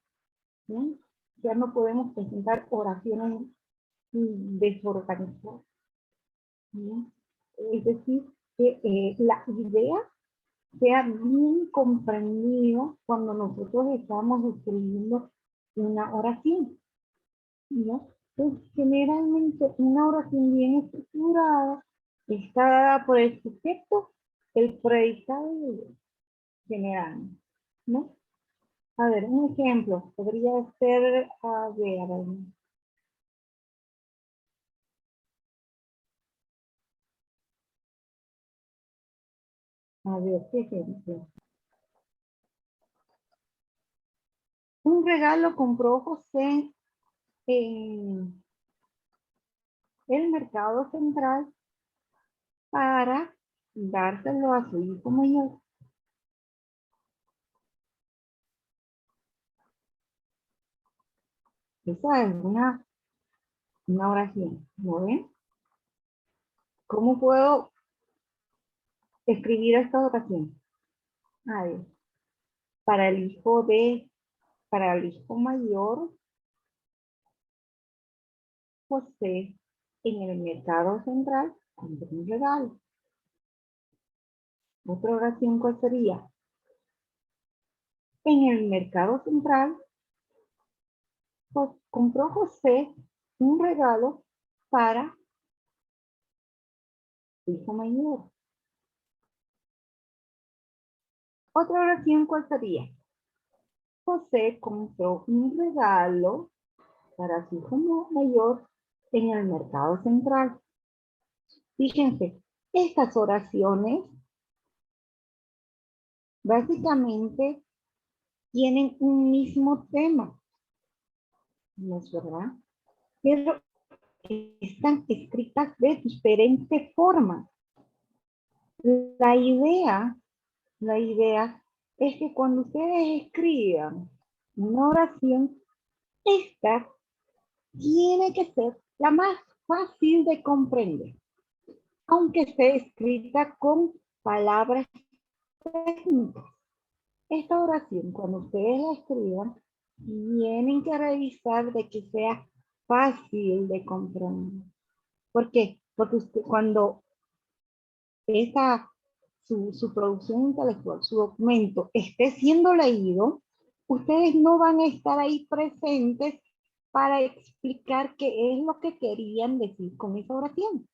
¿Sí? Ya no podemos presentar oraciones desorganizadas. ¿Sí? Es decir, que la idea sea bien comprendido cuando nosotros estamos escribiendo una oración, ¿no? Entonces, generalmente una oración bien estructurada está dada por el sujeto, el predicado y el verbo, generalmente, ¿no? A ver, un ejemplo podría ser, a ver, ¿qué ejemplo? Un regalo compró José en el mercado central para dárselo a su hijo mayor. Esa es una oración, ¿no ven? ¿Cómo puedo escribir esta oración? A ver, para el para el hijo mayor, José en el mercado central compró un regalo. Otra oración, ¿cuál sería? En el mercado central, compró José un regalo para su hijo mayor. Otra oración, ¿cuál sería? José compró un regalo para su hijo mayor en el mercado central. Fíjense, estas oraciones básicamente tienen un mismo tema, ¿no es verdad? Pero están escritas de diferentes formas. La idea es que cuando ustedes escriban una oración, esta tiene que ser la más fácil de comprender, aunque esté escrita con palabras técnicas. Esta oración, cuando ustedes la escriban, tienen que revisar de que sea fácil de comprender. ¿Por qué? Porque cuando su producción intelectual, su documento esté siendo leído, ustedes no van a estar ahí presentes para explicar qué es lo que querían decir con esa oración.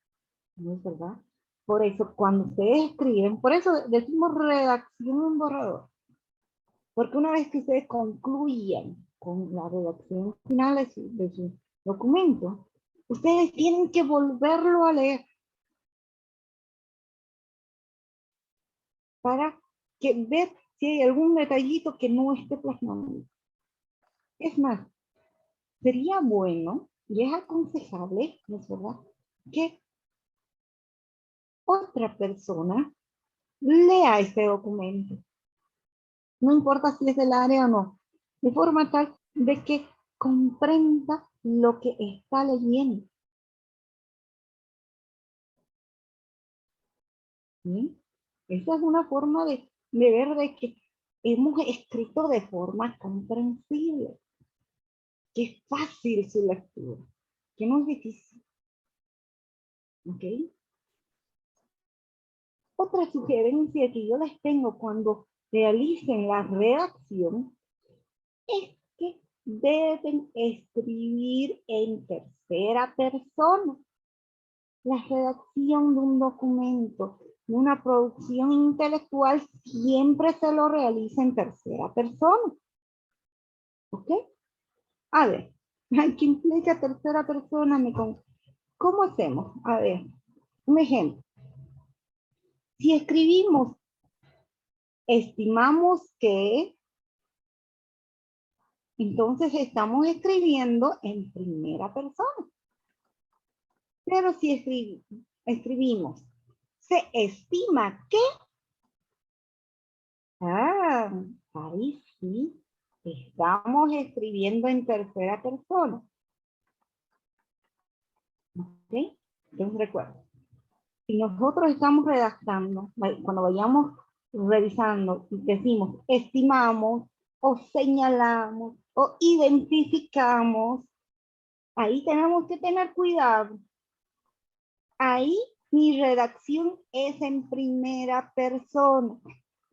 ¿No es verdad? Por eso, cuando ustedes escriben, por eso decimos redacción en borrador. Porque una vez que ustedes concluyan con la redacción final de su documento, ustedes tienen que volverlo a leer para ver si hay algún detallito que no esté plasmado. Es más, sería bueno y es aconsejable, ¿no es verdad?, que otra persona lea este documento. No importa si es del área o no, de forma tal de que comprenda lo que está leyendo. ¿Sí? Esa es una forma de ver de que hemos escrito de forma comprensible, que es fácil su lectura, que no es difícil. ¿Ok? Otra sugerencia que yo les tengo cuando realicen la redacción es que deben escribir en tercera persona. La redacción de un documento, de una producción intelectual, siempre se lo realiza en tercera persona. ¿Ok? A ver, ¿qué implica tercera persona? ¿Cómo hacemos? A ver, un ejemplo. Si escribimos, estimamos que, entonces estamos escribiendo en primera persona. Pero si escribimos, se estima que, ahí sí, estamos escribiendo en tercera persona. ¿Ok? Entonces recuerden, si nosotros estamos redactando, cuando vayamos revisando, decimos estimamos o señalamos o identificamos, ahí tenemos que tener cuidado. Ahí mi redacción es en primera persona.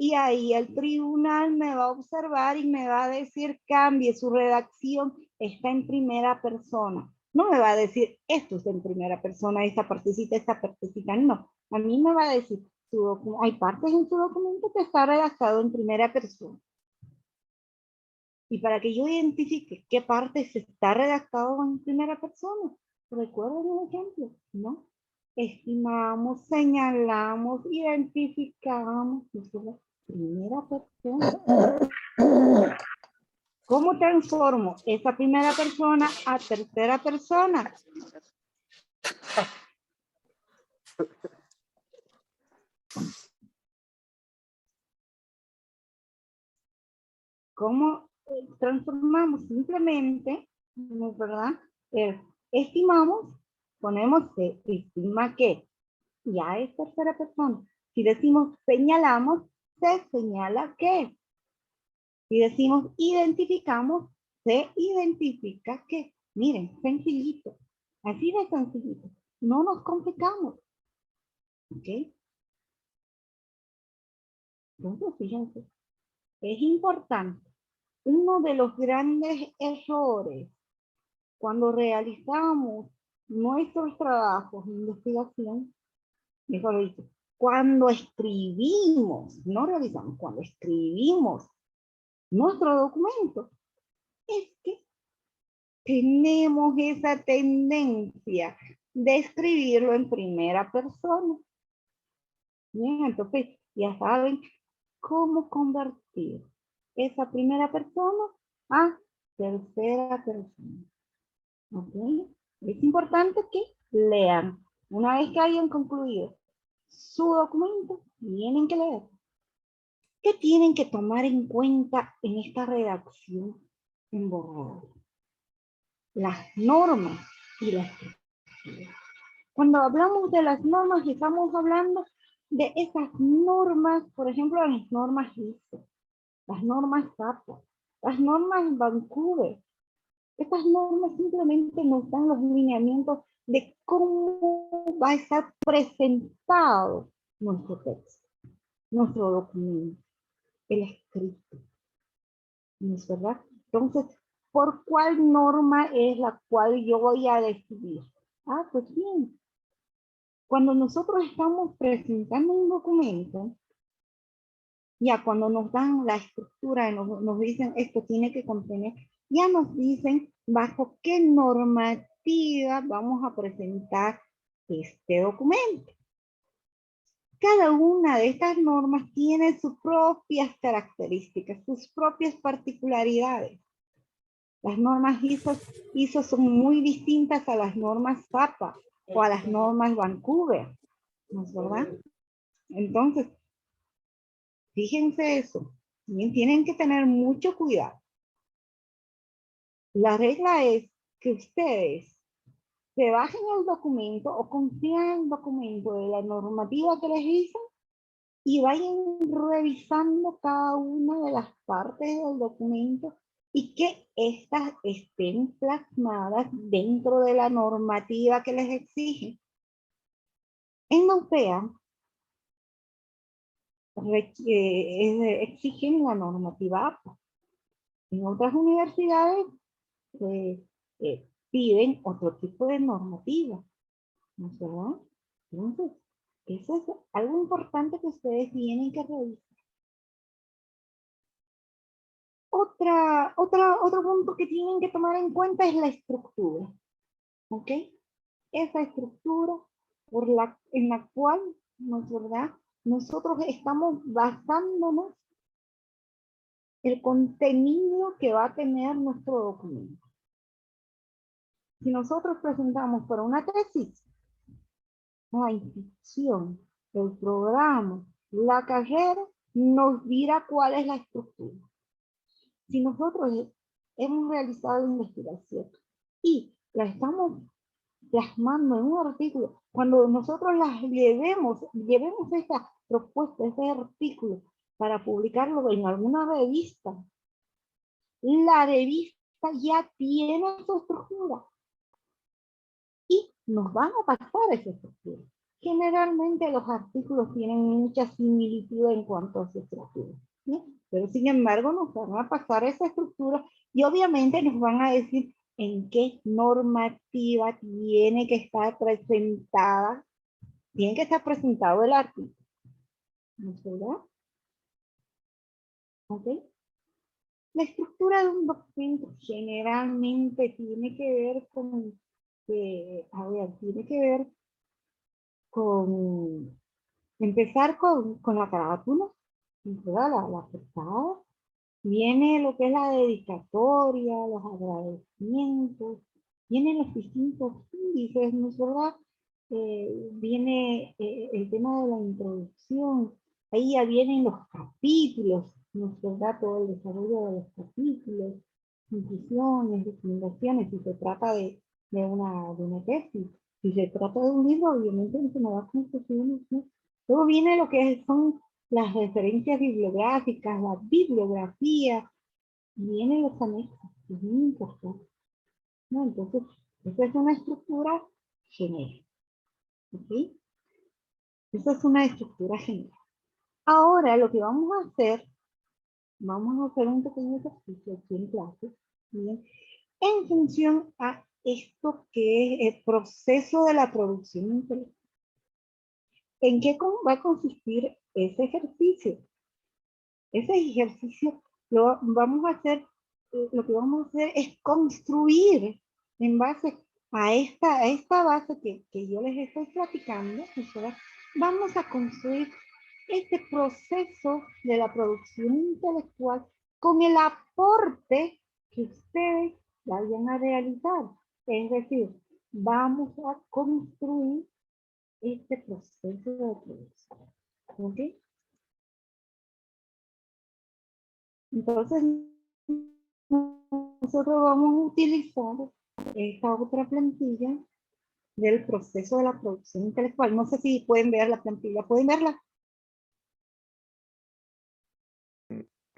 Y ahí el tribunal me va a observar y me va a decir, cambie su redacción, está en primera persona. No me va a decir, esto es en primera persona, esta partecita, no. A mí me va a decir, hay partes en su documento que está redactado en primera persona. Y para que yo identifique qué parte se está redactado en primera persona, recuerden un ejemplo, ¿no? Estimamos, señalamos, identificamos, ¿no? Primera persona. ¿Cómo transformo esa primera persona a tercera persona? ¿Cómo transformamos? Simplemente, ¿no es verdad? Estimamos, ponemos se estima que, ya es tercera persona. Si decimos señalamos, se señala que. Si decimos identificamos, se identifica que. Miren, sencillito. Así de sencillito. No nos complicamos. ¿Ok? Entonces, fíjense, es importante. Uno de los grandes errores cuando realizamos nuestros trabajos de investigación, mejor dicho, cuando escribimos, no realizamos, cuando escribimos nuestro documento, es que tenemos esa tendencia de escribirlo en primera persona. Bien, entonces ya saben cómo convertir esa primera persona a tercera persona. ¿Ok? Es importante que lean. Una vez que hayan concluido su documento, tienen que leer. ¿Qué tienen que tomar en cuenta en esta redacción en borrador? Las normas y las estructuras. Cuando hablamos de las normas, estamos hablando de esas normas, por ejemplo, las normas ISO, las normas SAPA, las normas Vancouver. Estas normas simplemente nos dan los lineamientos de cómo va a estar presentado nuestro texto, nuestro documento, el escrito. ¿No es verdad? Entonces, ¿por cuál norma es la cual yo voy a decidir? Ah, pues bien, cuando nosotros estamos presentando un documento, ya cuando nos dan la estructura, nos dicen esto tiene que contener, ya nos dicen bajo qué normativa vamos a presentar este documento. Cada una de estas normas tiene sus propias características, sus propias particularidades. Las normas ISO son muy distintas a las normas SAPA o a las normas Vancouver, ¿no es verdad? Entonces, fíjense eso, tienen que tener mucho cuidado. La regla es que ustedes se bajen el documento o confíen el documento de la normativa que les dicen y vayan revisando cada una de las partes del documento y que éstas estén plasmadas dentro de la normativa que les exige. En la UPEA exigen la normativa APA. En otras universidades piden otro tipo de normativa, ¿no es verdad? Entonces, eso es algo importante que ustedes tienen que revisar. Otro punto que tienen que tomar en cuenta es la estructura, ¿ok? Esa estructura en la cual, ¿no es verdad? Nosotros estamos basándonos el contenido que va a tener nuestro documento. Si nosotros presentamos para una tesis, la institución, el programa, la carrera, nos dirá cuál es la estructura. Si nosotros hemos realizado investigación y la estamos plasmando en un artículo, cuando nosotros llevemos esta propuesta, este artículo, para publicarlo en alguna revista, la revista ya tiene su estructura y nos van a pasar esa estructura. Generalmente los artículos tienen mucha similitud en cuanto a su estructura, ¿sí? Pero sin embargo nos van a pasar esa estructura y obviamente nos van a decir en qué normativa tiene que estar presentada, tiene que estar presentado el artículo. ¿No es verdad? ¿Ok? La estructura de un documento generalmente tiene que ver con, tiene que ver con empezar con la carátula, ¿verdad? La portada. Viene lo que es la dedicatoria, los agradecimientos, vienen los distintos índices, ¿no es verdad? Viene el tema de la introducción, ahí ya vienen los capítulos, ¿no es verdad? Todo el desarrollo de los capítulos, conclusiones, recomendaciones, si se trata de una tesis, si se trata de un libro, obviamente se me da conclusiones, ¿no? Luego viene lo que son las referencias bibliográficas, la bibliografía, vienen los anexos, es muy importante, ¿no? Entonces, esa es una estructura general, ¿ok? Esa es una estructura general. Ahora, lo que vamos a hacer un pequeño ejercicio aquí en clase, ¿bien? En función a esto que es el proceso de la producción intelectual. ¿En qué va a consistir ese ejercicio? Ese ejercicio lo que vamos a hacer es construir en base a esta base que yo les estoy platicando, ¿verdad? Vamos a construir este proceso de la producción intelectual con el aporte que ustedes vayan a realizar. Es decir, vamos a construir este proceso de producción. ¿Ok? Entonces, nosotros vamos a utilizar esta otra plantilla del proceso de la producción intelectual. No sé si pueden ver la plantilla. ¿Pueden verla?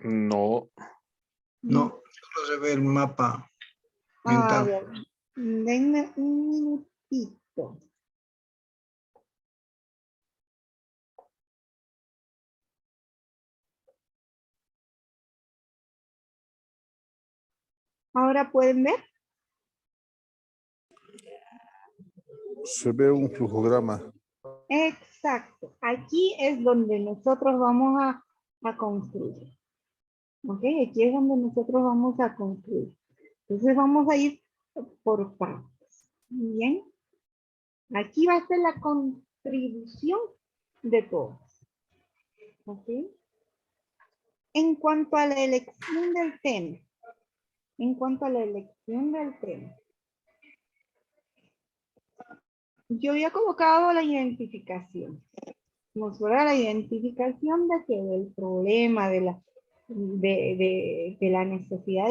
No. No, solo se ve el mapa A mental. ver, denme un minutito. ¿Ahora pueden ver? Se ve un flujograma. Exacto. Aquí es donde nosotros vamos a construir. ¿Ok? Aquí es donde nosotros vamos a construir. Entonces vamos a ir por partes. Bien. Aquí va a ser la contribución de todos. ¿Ok? En cuanto a la elección del tema. Yo había colocado la identificación. Nos fuera la identificación del problema, de la necesidad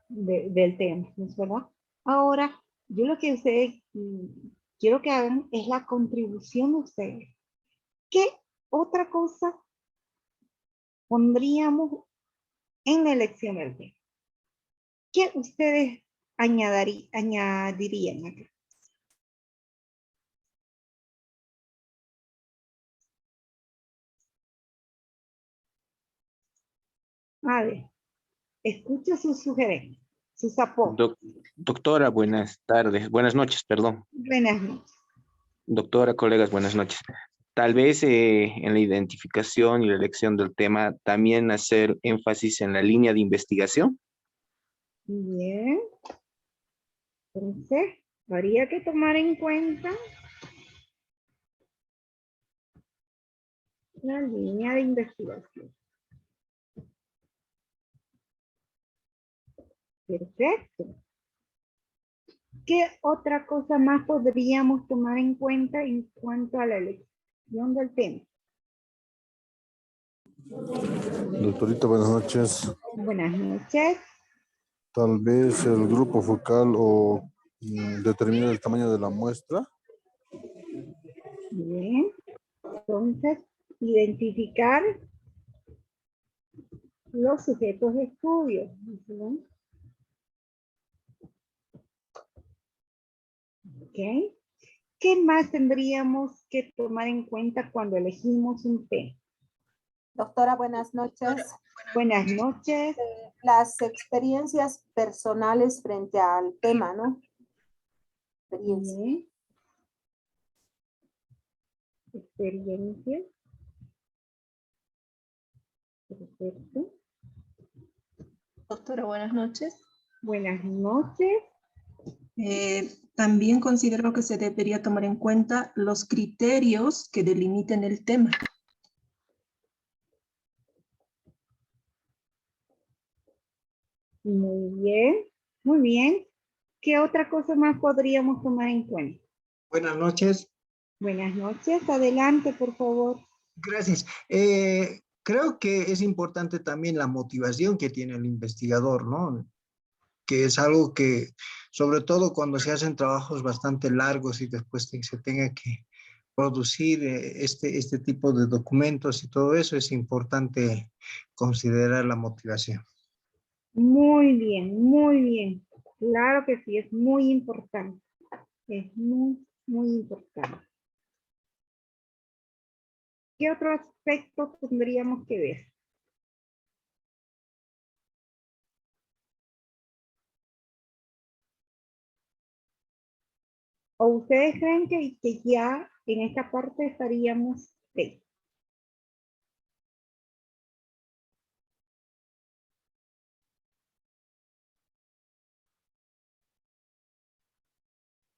del tema, ¿no es verdad? Ahora, yo lo que ustedes quiero que hagan es la contribución de ustedes. ¿Qué otra cosa pondríamos en la elección del tema? ¿Qué ustedes añadirían acá? A ver, escucho sus sugerencias, sus aportes. Doctora, buenas tardes. Buenas noches, perdón. Buenas noches. Doctora, colegas, buenas noches. Tal vez en la identificación y la elección del tema también hacer énfasis en la línea de investigación. Bien. Entonces, habría que tomar en cuenta la línea de investigación. Perfecto. ¿Qué otra cosa más podríamos tomar en cuenta en cuanto a la elección del tema? Doctorita, buenas noches. Buenas noches. Tal vez el grupo focal o determina el tamaño de la muestra. Bien. Entonces, identificar los sujetos de estudio. ¿Sí? Ok. ¿Qué más tendríamos que tomar en cuenta cuando elegimos un tema? Doctora, buenas noches. Buenas noches. Las experiencias personales frente al tema, ¿no? Experiencia. Bien. Experiencia. Perfecto. Doctora, buenas noches. Buenas noches. También considero que se debería tomar en cuenta los criterios que delimiten el tema. Muy bien, muy bien. ¿Qué otra cosa más podríamos tomar en cuenta? Buenas noches. Buenas noches, adelante, por favor. Gracias. Creo que es importante también la motivación que tiene el investigador, ¿no? Que es algo que, sobre todo cuando se hacen trabajos bastante largos y después se tenga que producir este tipo de documentos y todo eso, es importante considerar la motivación. Muy bien, muy bien. Claro que sí, es muy importante. Es muy, muy importante. ¿Qué otro aspecto tendríamos que ver? ¿O ustedes creen que ya en esta parte estaríamos bien?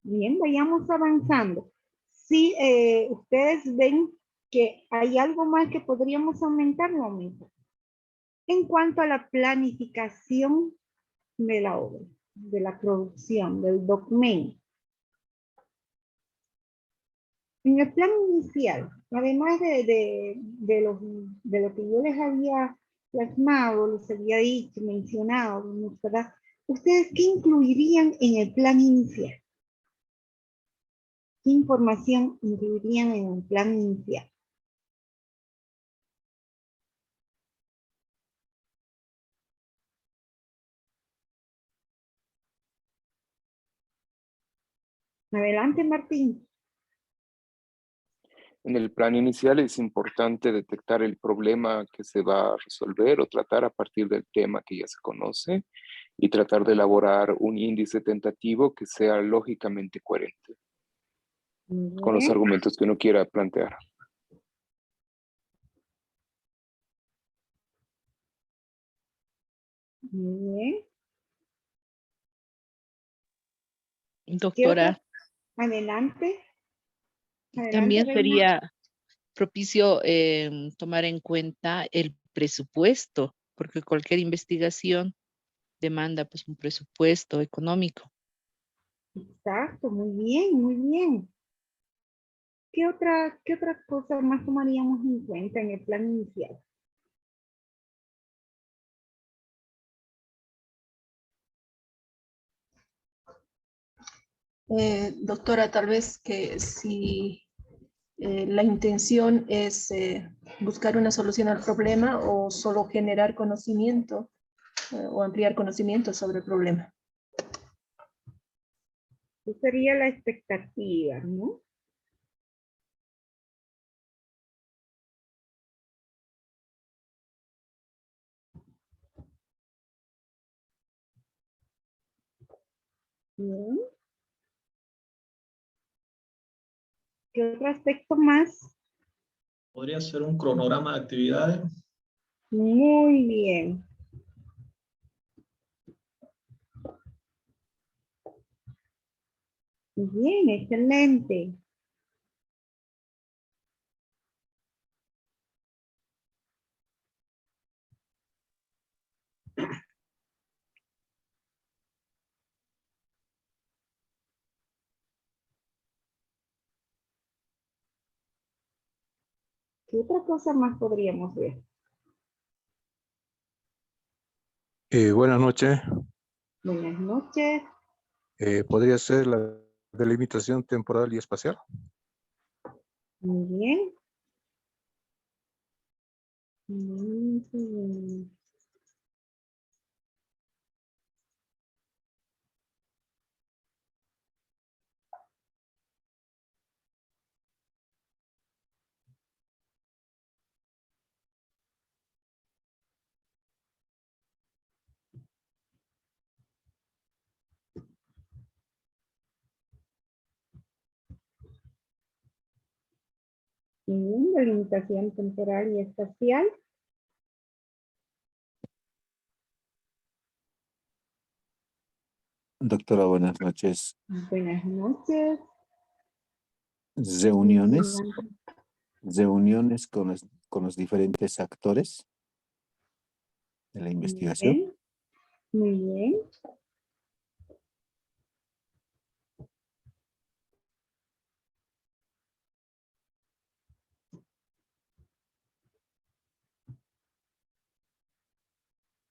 Bien, vayamos avanzando. Si ustedes ven que hay algo más que podríamos aumentar, lo aumento. En cuanto a la planificación de la obra, de la producción, del documento. En el plan inicial, además de lo que yo les había plasmado, les había dicho, mencionado, ¿verdad? ¿Ustedes qué incluirían en el plan inicial? ¿Qué información incluirían en el plan inicial? Adelante, Martín. En el plan inicial es importante detectar el problema que se va a resolver o tratar a partir del tema que ya se conoce y tratar de elaborar un índice tentativo que sea lógicamente coherente con los argumentos que uno quiera plantear. Muy bien. Doctora, Adelante. Adelante, también Reina. sería propicio tomar en cuenta el presupuesto, porque cualquier investigación demanda pues un presupuesto económico. Exacto, muy bien, muy bien. ¿Qué otra cosa más tomaríamos en cuenta en el plan inicial? Doctora, tal vez que si la intención es buscar una solución al problema o solo generar conocimiento o ampliar conocimiento sobre el problema. Esa sería la expectativa, ¿no? Bien. ¿Qué otro aspecto más? Podría ser un cronograma de actividades. Muy bien. Bien, excelente. ¿Qué otra cosa más podríamos ver? Buenas noches. Buenas noches. ¿Podría ser la delimitación temporal y espacial? Muy bien. Muy Delimitación temporal y espacial. Doctora, buenas noches. Buenas noches. Reuniones. Reuniones con los diferentes actores de la investigación. Muy bien.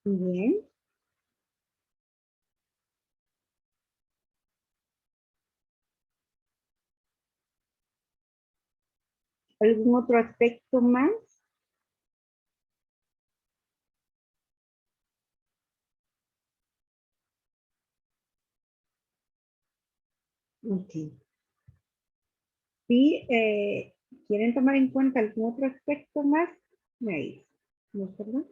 Bien. ¿Algún otro aspecto más? Ok. Si quieren tomar en cuenta algún otro aspecto más, me dicen. ¿No es verdad?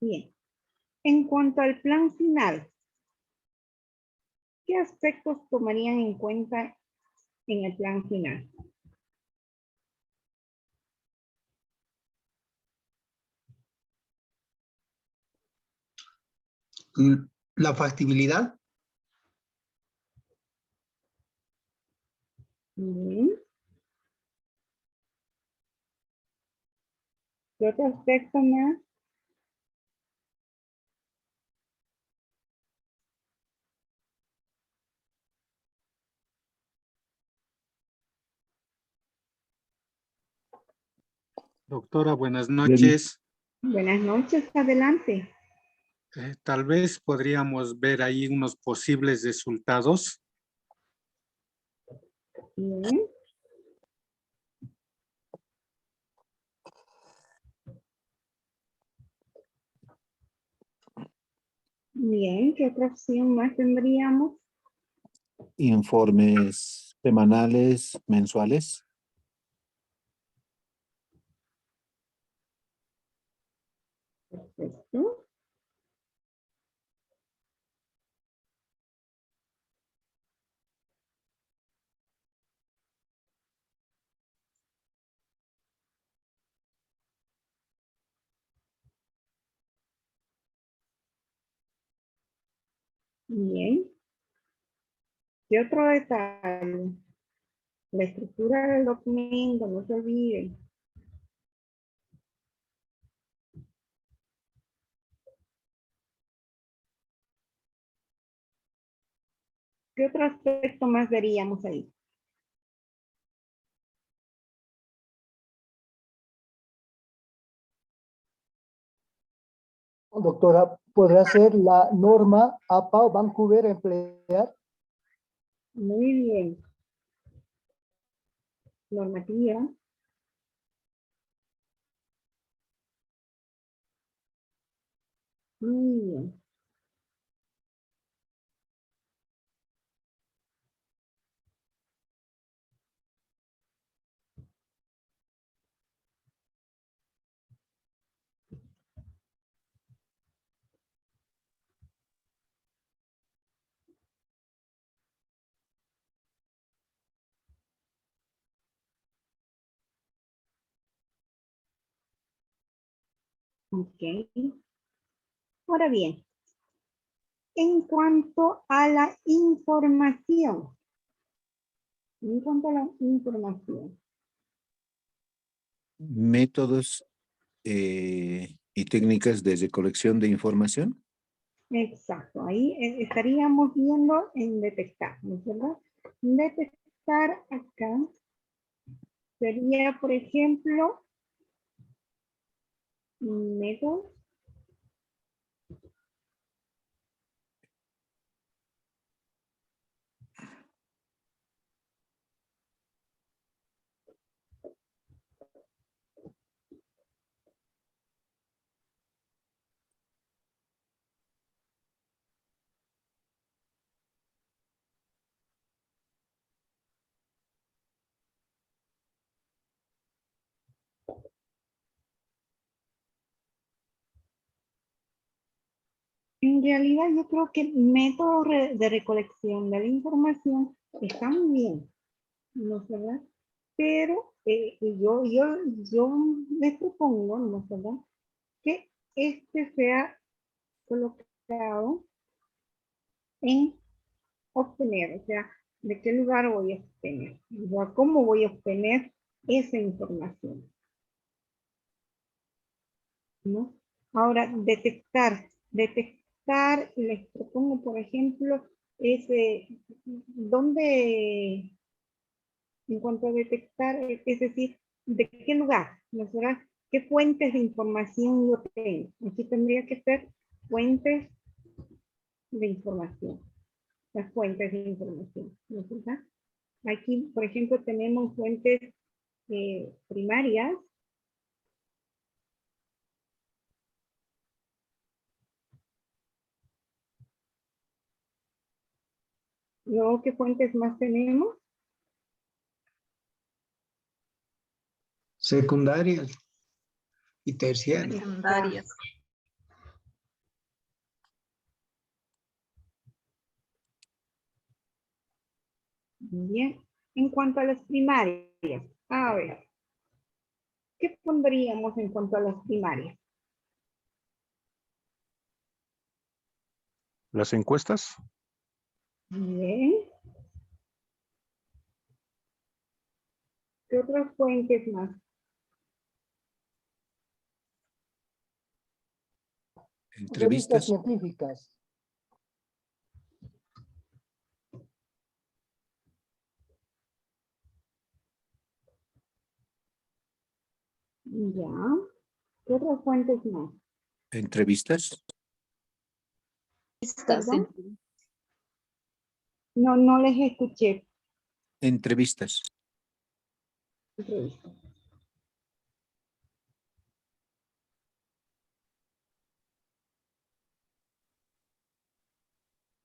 Bien. En cuanto al plan final, ¿qué aspectos tomarían en cuenta en el plan final? La factibilidad. Bien. ¿Qué otro aspecto más? Doctora, buenas noches. Buenas noches, adelante. Tal vez podríamos ver ahí unos posibles resultados. Bien. Bien, ¿qué otra opción más tendríamos? Informes semanales, mensuales. Perfecto. Bien. ¿Qué otro detalle? La estructura del documento, no se olviden. ¿Qué otro aspecto más veríamos ahí? Doctora, ¿podrá ser la norma APA o Vancouver emplear? Muy bien. Normativa. Muy bien. Ok. Ahora bien, en cuanto a la información. En cuanto a la información. Métodos y técnicas de recolección de información. Exacto, ahí estaríamos viendo en detectar, ¿no es verdad? Detectar acá sería, por ejemplo, métodos. En realidad yo creo que métodos de recolección de la información están muy bien, ¿no es verdad? Pero yo les propongo, ¿no es verdad?, que este sea colocado en obtener, o sea, ¿de qué lugar voy a obtener? O sea, ¿cómo voy a obtener esa información? ¿No? Ahora, detectar, les propongo, por ejemplo, ¿dónde, en cuanto a detectar, es decir, de qué lugar, ¿no será? ¿Qué fuentes de información yo tengo? Aquí tendría que ser fuentes de información, las fuentes de información, ¿no es verdad? Aquí, por ejemplo, tenemos fuentes primarias. Luego, ¿qué fuentes más tenemos? Secundarias y terciarias. Secundarias. Bien. En cuanto a las primarias, a ver, ¿qué pondríamos en cuanto a las primarias? Las encuestas, Bien. ¿Qué otras fuentes más? Revistas Entrevistas, científicas. Ya. ¿Qué otras fuentes más? entrevistas, ¿Perdón? No les escuché. entrevistas, Entrevistas.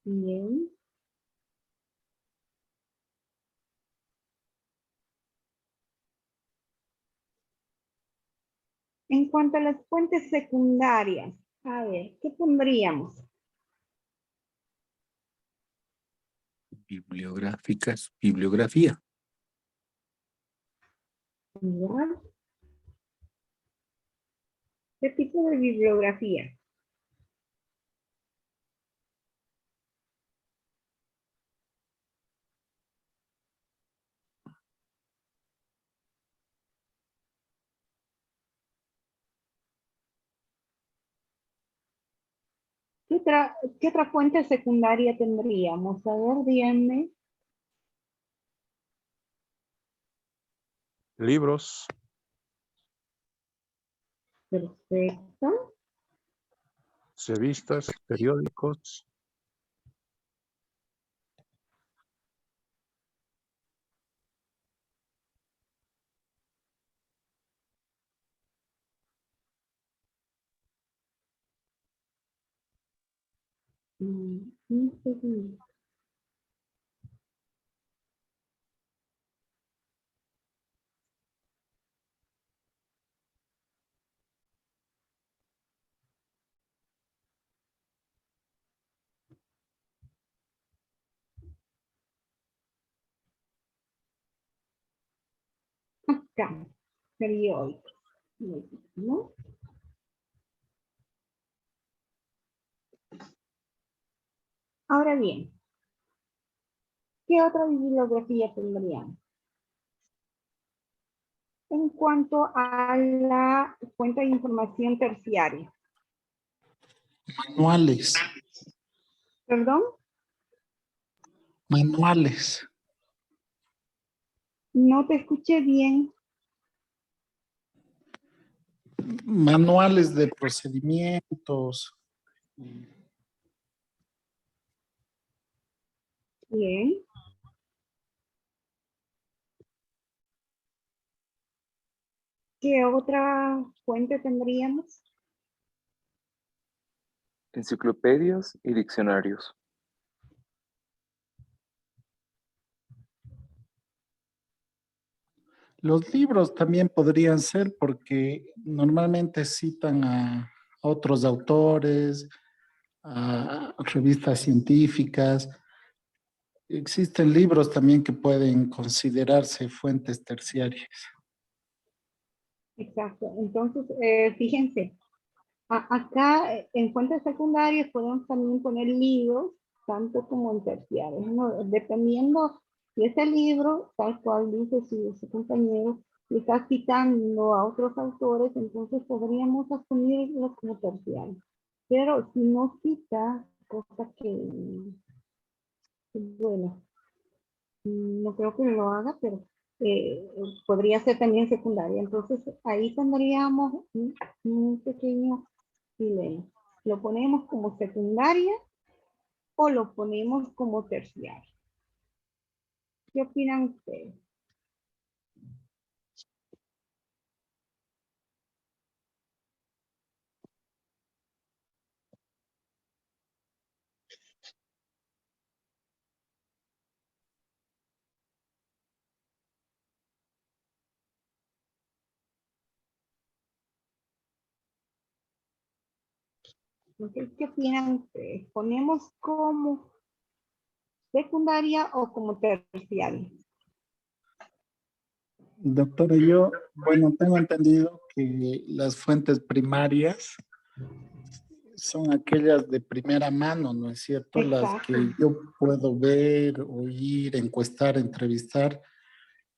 Bien. En cuanto a las fuentes secundarias, a ver, ¿qué pondríamos? bibliográficas, bibliografía, Ya. ¿Qué tipo de bibliografía? ¿Qué otra fuente secundaria tendríamos? A ver, díganme. libros, Perfecto. revistas, periódicos, Un segundo. Acá, periódicos, ¿no? Ahora bien, ¿qué otra bibliografía tendríamos? En cuanto a la fuente de información terciaria. Manuales. ¿Perdón? Manuales. No te escuché bien. Manuales de procedimientos. Bien. ¿Qué otra fuente tendríamos? Enciclopedias y diccionarios. Los libros también podrían ser porque normalmente citan a otros autores, a revistas científicas. Existen libros también que pueden considerarse fuentes terciarias. Exacto. Entonces, fíjense, acá en fuentes secundarias podemos también poner libros, tanto como en terciarios, ¿no? Dependiendo de ese libro, tal cual dice su compañero, le está citando a otros autores, entonces podríamos asumirlo como terciario. Pero si no cita, cosa que, bueno, no creo que lo haga, pero podría ser también secundaria. Entonces ahí tendríamos un pequeño dilema. ¿Lo ponemos como secundaria o lo ponemos como terciaria? ¿Qué opinan ustedes? ¿Qué opinan ustedes? ¿Ponemos como secundaria o como terciaria? Doctora, yo, bueno, tengo entendido que las fuentes primarias son aquellas de primera mano, ¿no es cierto? Las Exacto. que yo puedo ver, oír, encuestar, entrevistar.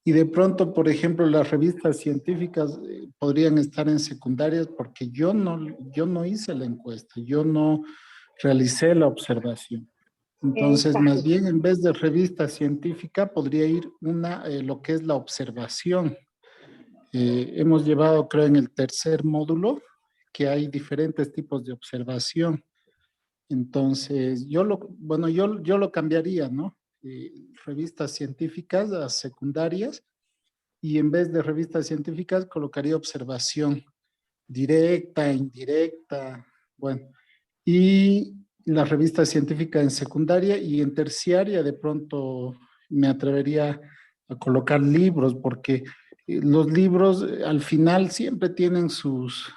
Y de pronto, por ejemplo, las revistas científicas podrían estar en secundarias porque yo no hice la encuesta, yo no realicé la observación. Entonces, Exacto. más bien, en vez de revista científica, podría ir lo que es la observación. Hemos llevado, creo, en el tercer módulo, que hay diferentes tipos de observación. Entonces, yo lo cambiaría, ¿no? Revistas científicas a secundarias, y en vez de revistas científicas colocaría observación directa, indirecta, bueno, y la revista científica en secundaria, y en terciaria de pronto me atrevería a colocar libros, porque los libros al final siempre tienen sus,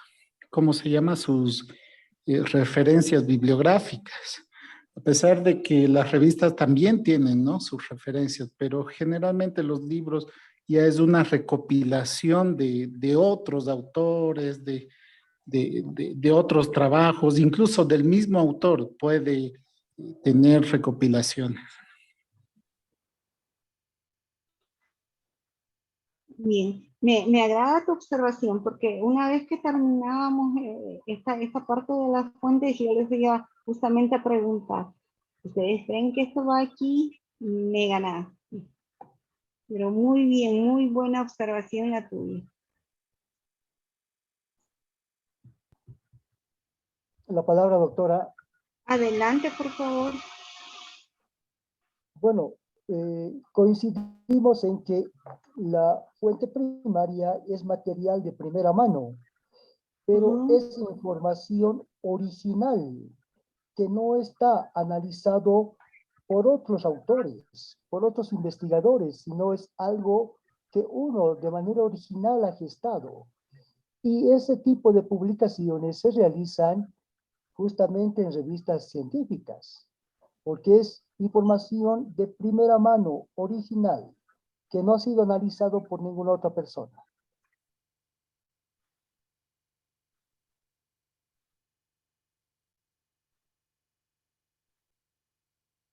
¿cómo se llama? Sus referencias bibliográficas. A pesar de que las revistas también tienen, ¿no?, sus referencias, pero generalmente los libros ya es una recopilación de otros autores, de otros trabajos, incluso del mismo autor puede tener recopilaciones. Bien, me agrada tu observación porque una vez que terminábamos esta parte de las fuentes, yo les iba justamente a preguntar, ¿ustedes creen que esto va aquí? Me ganaste. Pero muy bien, muy buena observación la tuya. La palabra, doctora. Adelante, por favor. Bueno, coincidimos en que la fuente primaria es material de primera mano, pero es información original que no está analizado por otros autores, por otros investigadores, sino es algo que uno de manera original ha gestado. Y ese tipo de publicaciones se realizan justamente en revistas científicas, porque es información de primera mano, original, que no ha sido analizado por ninguna otra persona.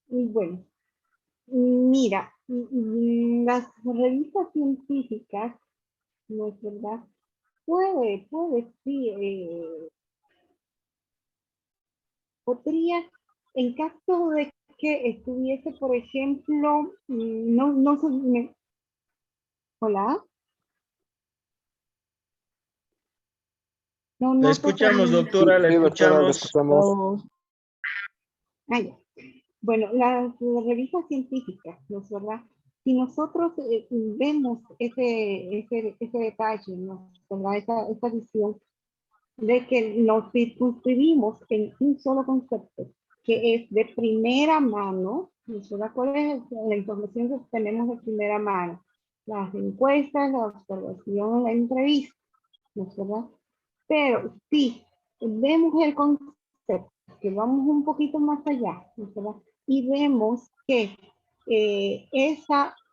Bueno, mira, las revistas científicas, ¿no es verdad? Puede, sí, podría, en caso de que estuviese, por ejemplo, no sé, ¿hola? No, La escuchamos, doctora, la escuchamos. Ah, ya. Bueno, las revistas científicas, ¿no es verdad? Si nosotros vemos ese detalle, ¿no es verdad? Esa visión de que nos circunscribimos en un solo concepto, que es de primera mano, ¿no es verdad? ¿Cuál es la información que tenemos de primera mano? Las encuestas, la observación, la entrevista, ¿no es verdad? Pero si vemos el concepto que vamos un poquito más allá, ¿verdad? Y vemos que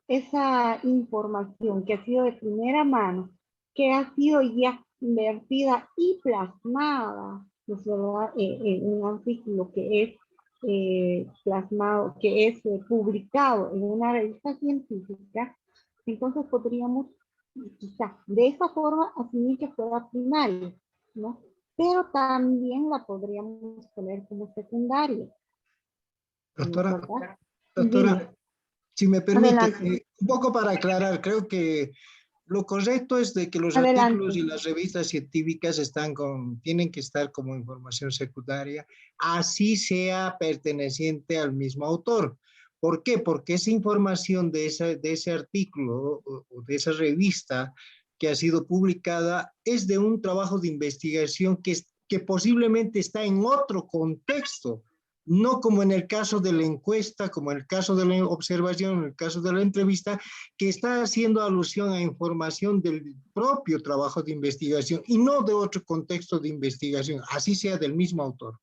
esa información que ha sido de primera mano, que ha sido ya invertida y plasmada, ¿verdad? En un artículo que es plasmado, que es publicado en una revista científica, entonces podríamos quizá de esa forma asumir que fuera primaria, ¿no? Pero también la podríamos poner como secundaria. Doctora, Dime. si me permite, Adelante. un poco para aclarar, creo que lo correcto es de que los Adelante. artículos y las revistas científicas tienen que estar como información secundaria, así sea perteneciente al mismo autor. ¿Por qué? Porque esa información de ese artículo o de esa revista que ha sido publicada es de un trabajo de investigación que posiblemente está en otro contexto, no como en el caso de la encuesta, como en el caso de la observación, en el caso de la entrevista, que está haciendo alusión a información del propio trabajo de investigación y no de otro contexto de investigación, así sea del mismo autor.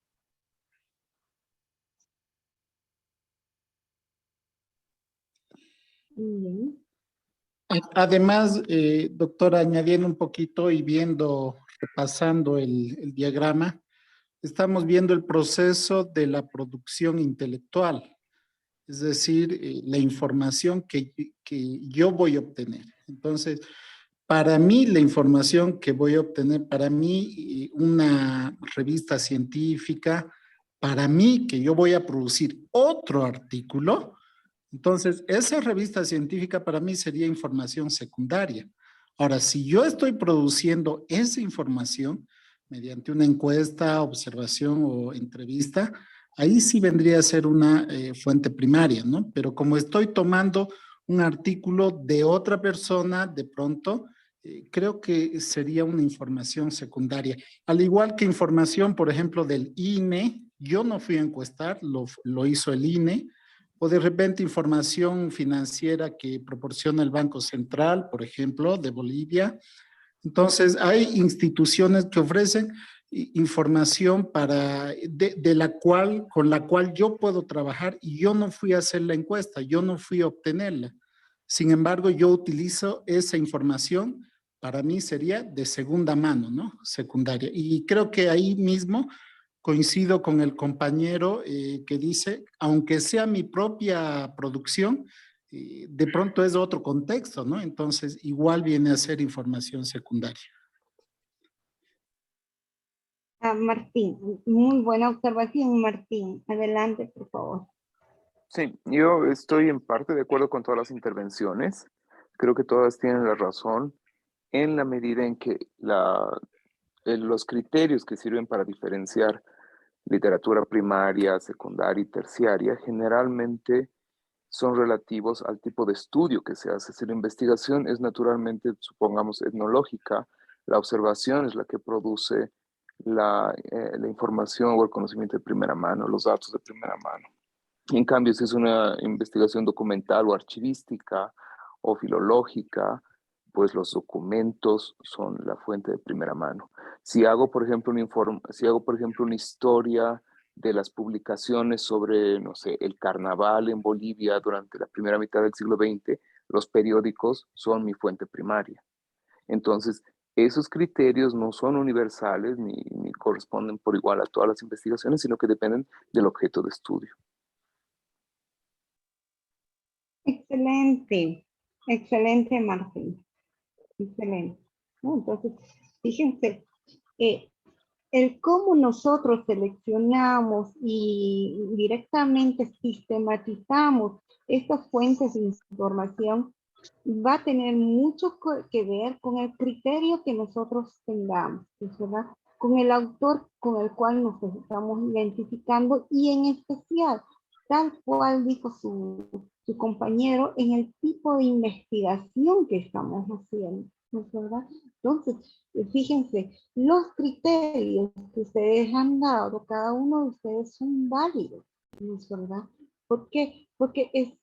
Además, doctora, añadiendo un poquito y repasando el diagrama, estamos viendo el proceso de la producción intelectual, es decir, la información que yo voy a obtener. Entonces, para mí, la información que voy a obtener, para mí, una revista científica, para mí, que yo voy a producir otro artículo, entonces, esa revista científica para mí sería información secundaria. Ahora, si yo estoy produciendo esa información mediante una encuesta, observación o entrevista, ahí sí vendría a ser una fuente primaria, ¿no? Pero como estoy tomando un artículo de otra persona, de pronto, creo que sería una información secundaria. Al igual que información, por ejemplo, del INE, yo no fui a encuestar, lo hizo el INE, o de repente información financiera que proporciona el Banco Central, por ejemplo, de Bolivia. Entonces, hay instituciones que ofrecen información con la cual yo puedo trabajar y yo no fui a hacer la encuesta, yo no fui a obtenerla. Sin embargo, yo utilizo esa información, para mí sería de segunda mano, ¿no? Secundaria. Y creo que ahí mismo coincido con el compañero que dice, aunque sea mi propia producción, de pronto es otro contexto, ¿no? Entonces, igual viene a ser información secundaria. Martín, muy buena observación, Martín. Adelante, por favor. Sí, yo estoy en parte de acuerdo con todas las intervenciones. Creo que todas tienen la razón en la medida en que los criterios que sirven para diferenciar literatura primaria, secundaria y terciaria generalmente son relativos al tipo de estudio que se hace. Si la investigación es naturalmente, supongamos, etnológica, la observación es la que produce la información o el conocimiento de primera mano, los datos de primera mano. En cambio, si es una investigación documental o archivística o filológica, pues los documentos son la fuente de primera mano. Si hago, por ejemplo, una historia de las publicaciones sobre, no sé, el carnaval en Bolivia durante la primera mitad del siglo XX, los periódicos son mi fuente primaria. Entonces, esos criterios no son universales ni corresponden por igual a todas las investigaciones, sino que dependen del objeto de estudio. Excelente, excelente, Martín. Excelente. ¿No? Entonces, fíjense, el cómo nosotros seleccionamos y directamente sistematizamos estas fuentes de información va a tener mucho que ver con el criterio que nosotros tengamos, ¿verdad? Con el autor con el cual nos estamos identificando y en especial, tal cual dijo su compañero, en el tipo de investigación que estamos haciendo, ¿verdad? Entonces, fíjense, los criterios que ustedes han dado, cada uno de ustedes son válidos, ¿verdad? ¿Por qué? Porque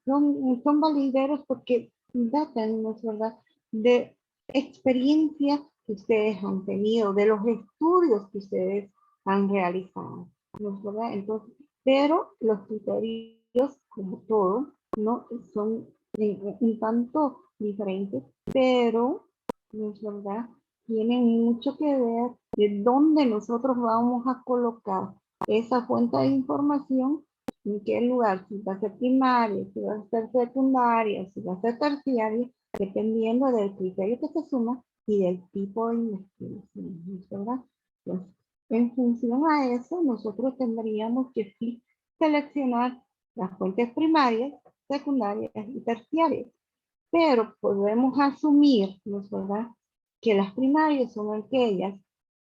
son valideros porque datan, ¿no es verdad?, de experiencias que ustedes han tenido, de los estudios que ustedes han realizado, ¿no es verdad? Entonces, pero los criterios, como todo, no son un tanto diferentes, pero, ¿no es verdad? Tienen mucho que ver de dónde nosotros vamos a colocar esa fuente de información, en qué lugar, si va a ser primaria, si va a ser secundaria, si va a ser terciaria, dependiendo del criterio que se suma y del tipo de investigación, ¿no es verdad? Entonces, en función a eso, nosotros tendríamos que sí seleccionar las fuentes primarias, secundarias y terciarias. Pero podemos asumir, ¿no es verdad?, que las primarias son aquellas,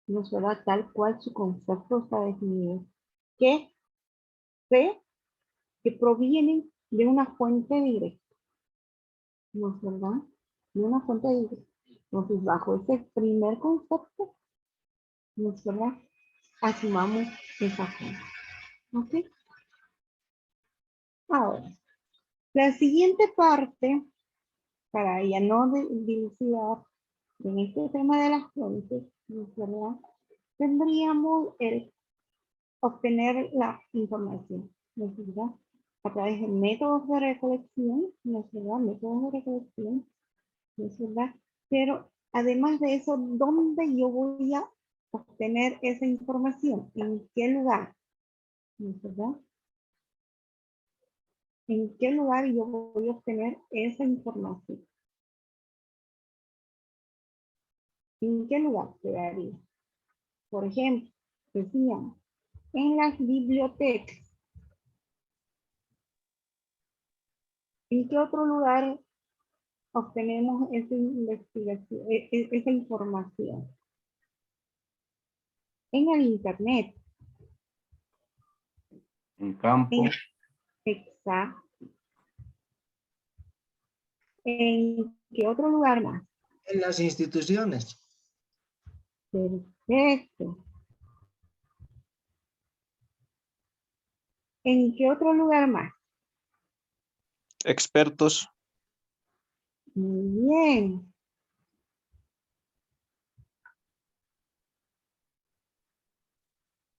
¿no es verdad?, tal cual su concepto está definido, que provienen de una fuente directa, ¿no es verdad?, de una fuente directa. Entonces, bajo ese primer concepto, ¿no es verdad?, asumamos esa fuente. ¿Ok? Ahora, la siguiente parte, para ya no dilucidar en este tema de las fuentes, ¿no es verdad?, tendríamos el obtener la información, ¿no es verdad?, a través de métodos de recolección, ¿no es verdad?, métodos de recolección, ¿no es verdad?, pero además de eso, ¿dónde yo voy a obtener esa información? ¿En qué lugar? ¿No es verdad? ¿En qué lugar yo voy a obtener esa información? ¿En qué lugar quedaría? Por ejemplo, decíamos, en las bibliotecas. ¿En qué otro lugar obtenemos esa investigación, esa información? En el Internet. En campo. Exacto. ¿En qué otro lugar más? En las instituciones. Perfecto. ¿En qué otro lugar más? Expertos. Muy bien.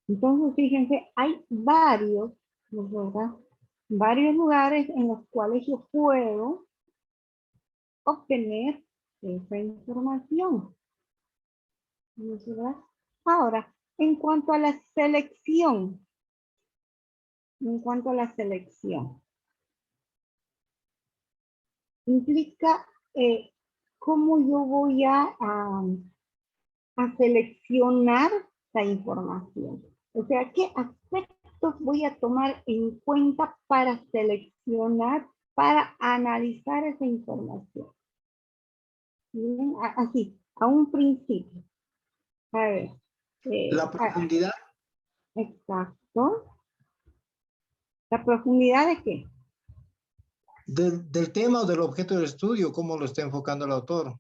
Entonces, fíjense, hay varios, ¿no es verdad?, varios lugares en los cuales yo puedo obtener esa información, ¿no es verdad? Ahora, en cuanto a la selección, implica cómo yo voy a seleccionar la información. O sea, ¿qué aspectos voy a tomar en cuenta para seleccionar, para analizar esa información? Bien, así, a un principio. A ver. La profundidad. Exacto. ¿La profundidad de qué? Del tema o del objeto de estudio, cómo lo está enfocando el autor.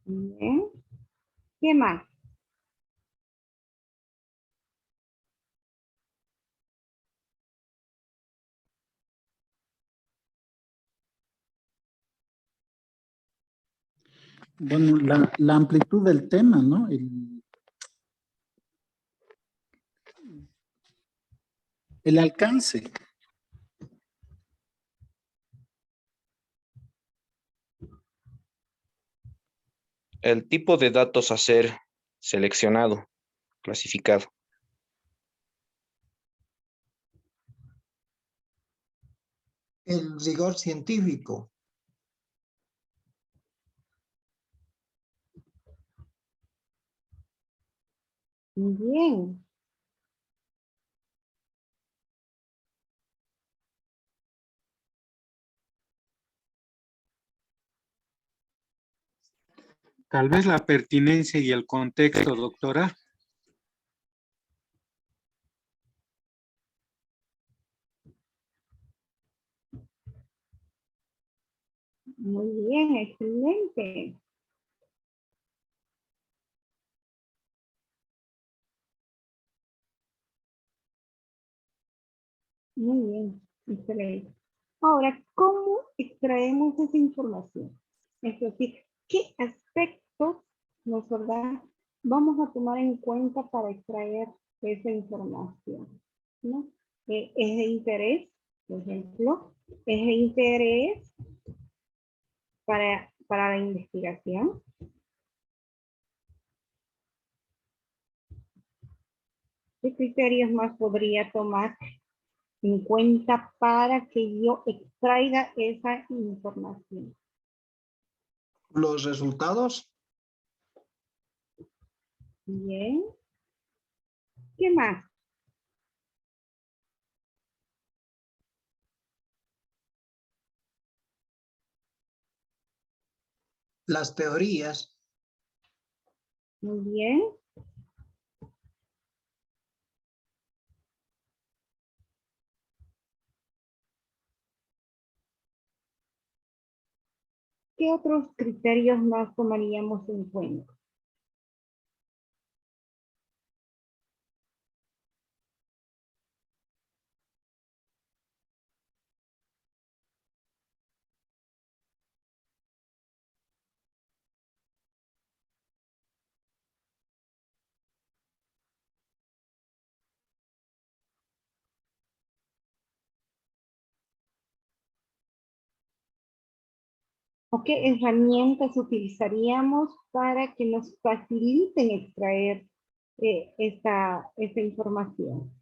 Bien. ¿Qué más? Bueno, la amplitud del tema, ¿no? El alcance. El tipo de datos a ser seleccionado, clasificado. El rigor científico. Bien. Tal vez la pertinencia y el contexto, doctora. Muy bien, excelente. Muy bien, excelente. Ahora, ¿cómo extraemos esa información? Es decir, ¿qué aspectos, ¿no es verdad?, vamos a tomar en cuenta para extraer esa información, ¿no? Es de interés, por ejemplo, es de interés para la investigación. ¿Qué criterios más podría tomar en cuenta para que yo extraiga esa información? Los resultados. Bien. ¿Qué más? Las teorías. Muy bien. ¿Qué otros criterios más tomaríamos en cuenta? ¿O qué herramientas utilizaríamos para que nos faciliten extraer esta información?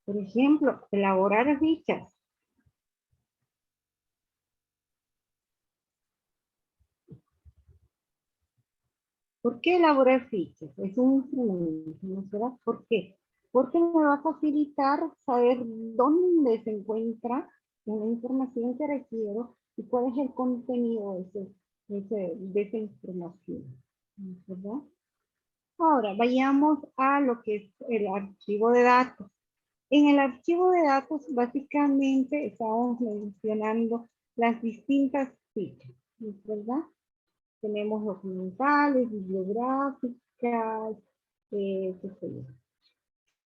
Por ejemplo, elaborar fichas. ¿Por qué elaborar fichas? Es un instrumento, ¿no será? ¿Por qué? Porque me va a facilitar saber dónde se encuentra una información que requiero y cuál es el contenido de esa información, ¿verdad? Ahora, vayamos a lo que es el archivo de datos. En el archivo de datos, básicamente, estamos mencionando las distintas fichas, ¿verdad? Tenemos documentales, bibliográficas, qué sé yo.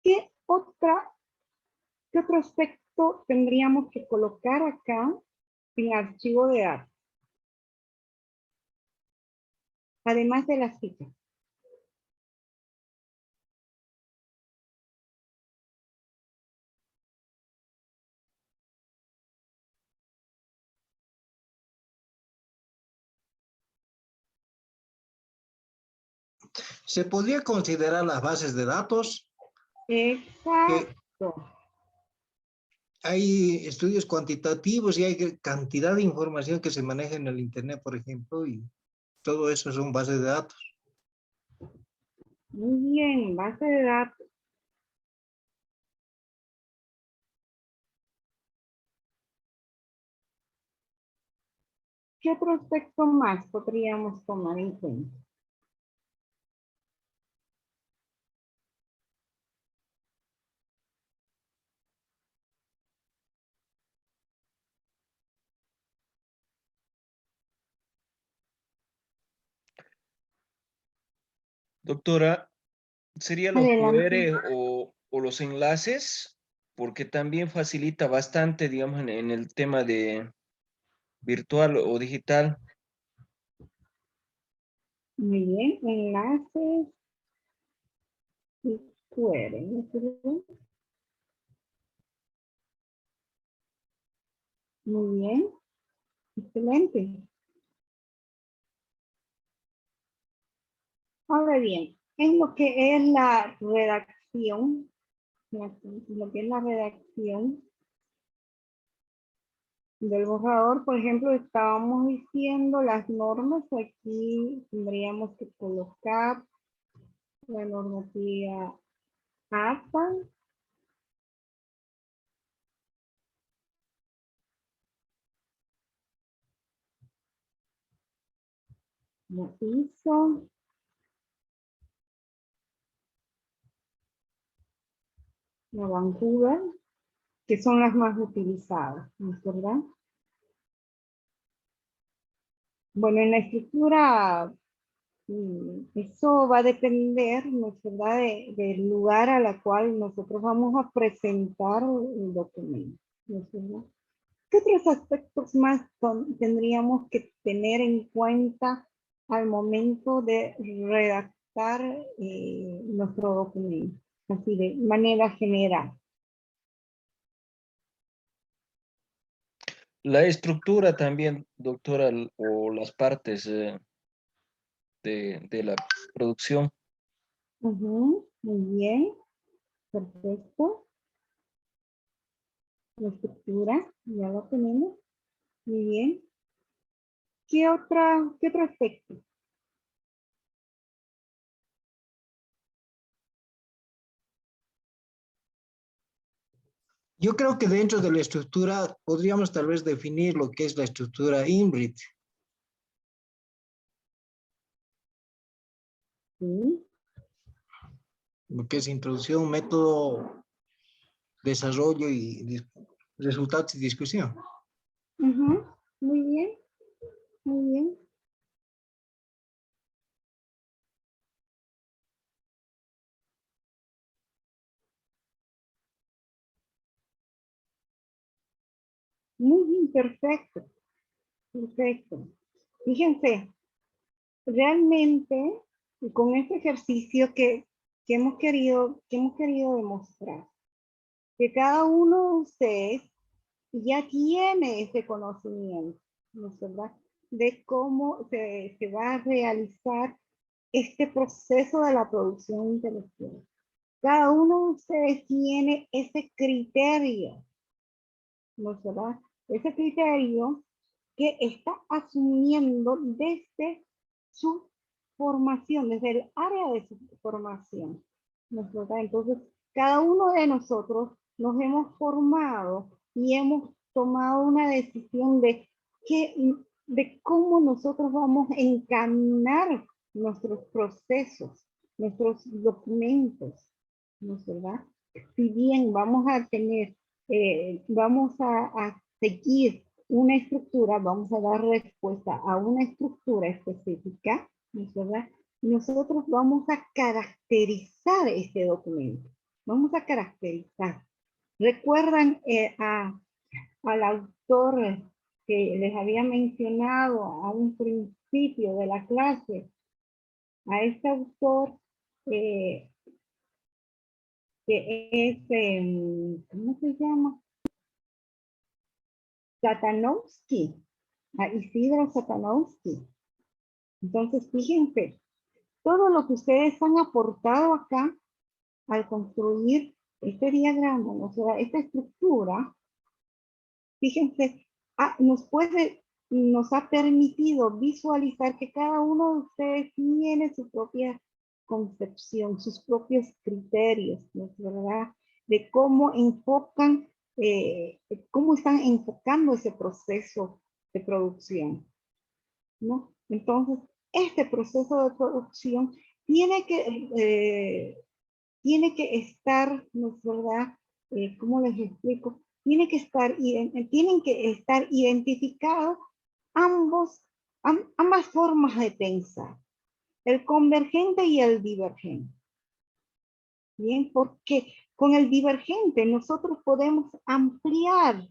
¿Qué otro aspecto tendríamos que colocar acá en el archivo de datos? Además de las fichas. ¿Se podría considerar las bases de datos? Exacto. Hay estudios cuantitativos y hay cantidad de información que se maneja en el Internet, por ejemplo, y todo eso son bases de datos. Muy bien, base de datos. ¿Qué otro aspecto más podríamos tomar en cuenta? Doctora, ¿sería los Adelante. QR o los enlaces? Porque también facilita bastante, digamos, en el tema de virtual o digital. Muy bien, enlaces y QR, ¿no sirve? Muy bien, excelente. Ahora bien, en lo que es la redacción, lo que es la redacción del borrador, por ejemplo, estábamos diciendo las normas, aquí tendríamos que colocar la normativa APA, la ISO, la Vancouver, que son las más utilizadas, ¿no es verdad? Bueno, en la estructura, eso va a depender, ¿no es verdad?, del lugar a la cual nosotros vamos a presentar el documento, ¿no es verdad? ¿Qué otros aspectos más tendríamos que tener en cuenta al momento de redactar nuestro documento? Así de manera general. La estructura también, doctora, o las partes de la producción. Ujú, muy bien, perfecto. La estructura, ya la tenemos. Muy bien. ¿Qué otro aspecto? Yo creo que dentro de la estructura podríamos tal vez definir lo que es la estructura INRIT. Sí. Lo que es introducción, método, desarrollo y resultados y discusión. Ujú, muy bien, muy bien. Muy bien, perfecto. Perfecto. Fíjense, realmente con este ejercicio que hemos querido demostrar, que cada uno de ustedes ya tiene ese conocimiento, ¿no es verdad?, de cómo se va a realizar este proceso de la producción intelectual. Cada uno de ustedes tiene ese criterio, ¿no es verdad? Ese criterio que está asumiendo desde su formación, desde el área de su formación, ¿no es verdad? Entonces, cada uno de nosotros nos hemos formado y hemos tomado una decisión de cómo nosotros vamos a encaminar nuestros procesos, nuestros documentos, ¿no es verdad? Si bien vamos a tener, vamos a seguir una estructura, vamos a dar respuesta a una estructura específica, ¿no es verdad? Nosotros vamos a caracterizar este documento, vamos a caracterizar. ¿Recuerdan al autor que les había mencionado a un principio de la clase? A este autor que es, ¿cómo se llama? Satanowski, a Isidro Satanowski. Entonces, fíjense, todo lo que ustedes han aportado acá al construir este diagrama, o sea, esta estructura, fíjense, nos ha permitido visualizar que cada uno de ustedes tiene su propia concepción, sus propios criterios, ¿no es verdad?, de cómo enfocan, cómo están enfocando ese proceso de producción, ¿no? Entonces, este proceso de producción tiene que estar, ¿no es verdad? ¿Cómo les explico? Tienen que estar identificados ambas formas de pensar, el convergente y el divergente. Bien, porque con el divergente nosotros podemos ampliar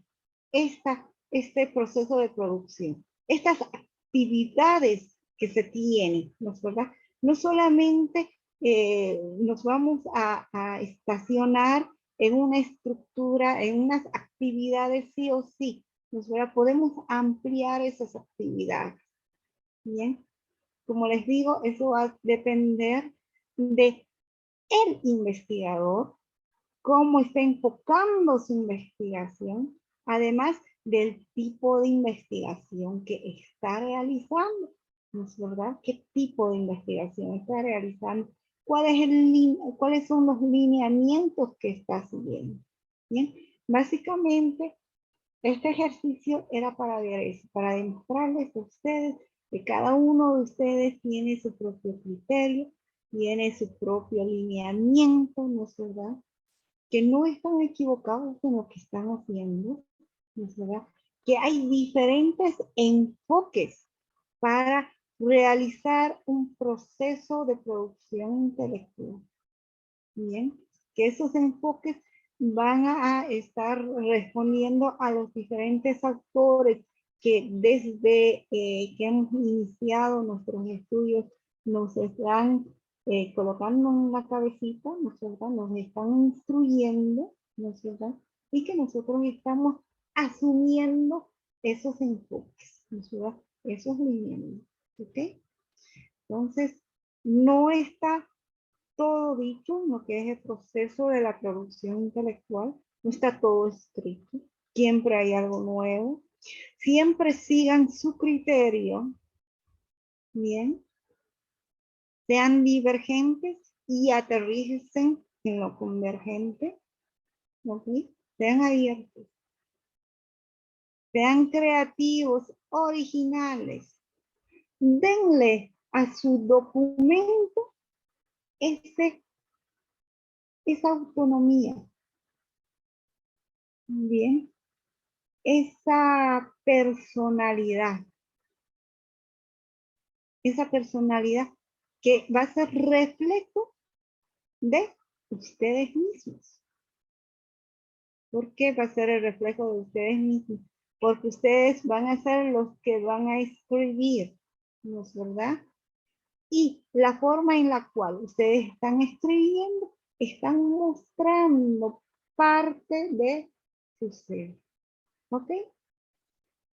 este proceso de producción, estas actividades que se tienen, ¿no es verdad? No solamente nos vamos a estacionar en una estructura, en unas actividades sí o sí, ¿no es verdad? Podemos ampliar esas actividades. Bien, como les digo, eso va a depender de el investigador, cómo está enfocando su investigación, además del tipo de investigación que está realizando, ¿no es verdad? ¿Qué tipo de investigación está realizando? ¿Cuáles son los lineamientos que está siguiendo? Bien, básicamente este ejercicio era para ver eso, para demostrarles a ustedes que cada uno de ustedes tiene su propio criterio, tiene su propio lineamiento, ¿no es verdad? Que no están equivocados en lo que están haciendo, ¿no es verdad? Que hay diferentes enfoques para realizar un proceso de producción intelectual. Bien, que esos enfoques van a estar respondiendo a los diferentes autores que desde que hemos iniciado nuestros estudios nos están colocando en la cabecita, ¿no es verdad? Nos están instruyendo, ¿no es verdad? Y que nosotros estamos asumiendo esos enfoques, ¿no es verdad? Esos lineamientos, ¿ok? Entonces, no está todo dicho en lo que es el proceso de la producción intelectual, no está todo escrito, siempre hay algo nuevo, siempre sigan su criterio, bien, sean divergentes y aterrícense en lo convergente, ¿ok? Sean abiertos, sean creativos, originales, denle a su documento esa autonomía, bien, esa personalidad que va a ser reflejo de ustedes mismos. ¿Por qué va a ser el reflejo de ustedes mismos? Porque ustedes van a ser los que van a escribir, ¿no es verdad? Y la forma en la cual ustedes están escribiendo, están mostrando parte de su ser. ¿Ok?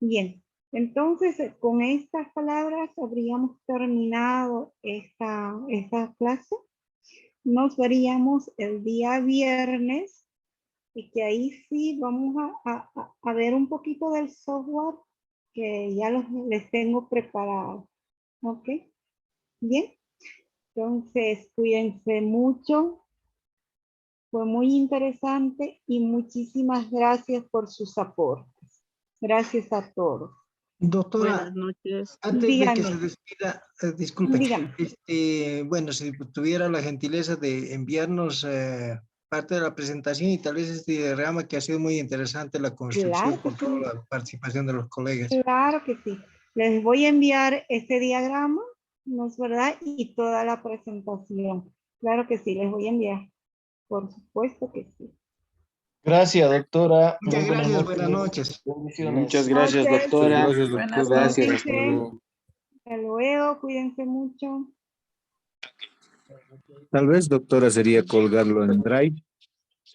Bien, entonces con estas palabras habríamos terminado esta clase. Nos veríamos el día viernes y que ahí sí vamos a ver un poquito del software que ya les tengo preparado. ¿Ok? Bien, entonces cuídense mucho. Fue muy interesante y muchísimas gracias por sus aportes. Gracias a todos. Doctora, Buenas noches. antes de que se Dígame. despida, disculpe, Dígame. bueno, si tuviera la gentileza de enviarnos parte de la presentación y tal vez este diagrama que ha sido muy interesante la construcción Claro que con toda sí. la participación de los colegas. Claro que sí. Les voy a enviar este diagrama, ¿no es verdad? Y toda la presentación. Claro que sí, les voy a enviar. Por supuesto que sí. Gracias, doctora. Muchas Muy gracias, buenas noches. Bendiciones. Muchas gracias, Noches. doctora. Gracias, Buenas doctora. Gracias, noches. hasta luego. Hasta luego, cuídense mucho. Tal vez, doctora, sería colgarlo en Drive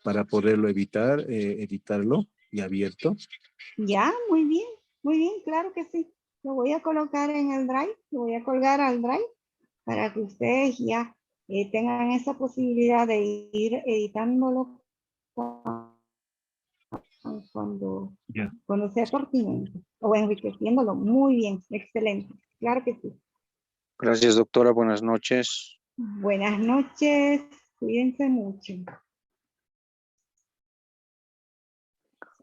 para poderlo editarlo y abierto. Ya, muy bien, claro que sí. Lo voy a colocar en el Drive, lo voy a colgar al Drive para que ustedes ya tengan esa posibilidad de ir editándolo cuando sea pertinente o enriqueciéndolo. Muy bien, excelente. Claro que sí. Gracias, doctora. Buenas noches. Buenas noches, cuídense mucho.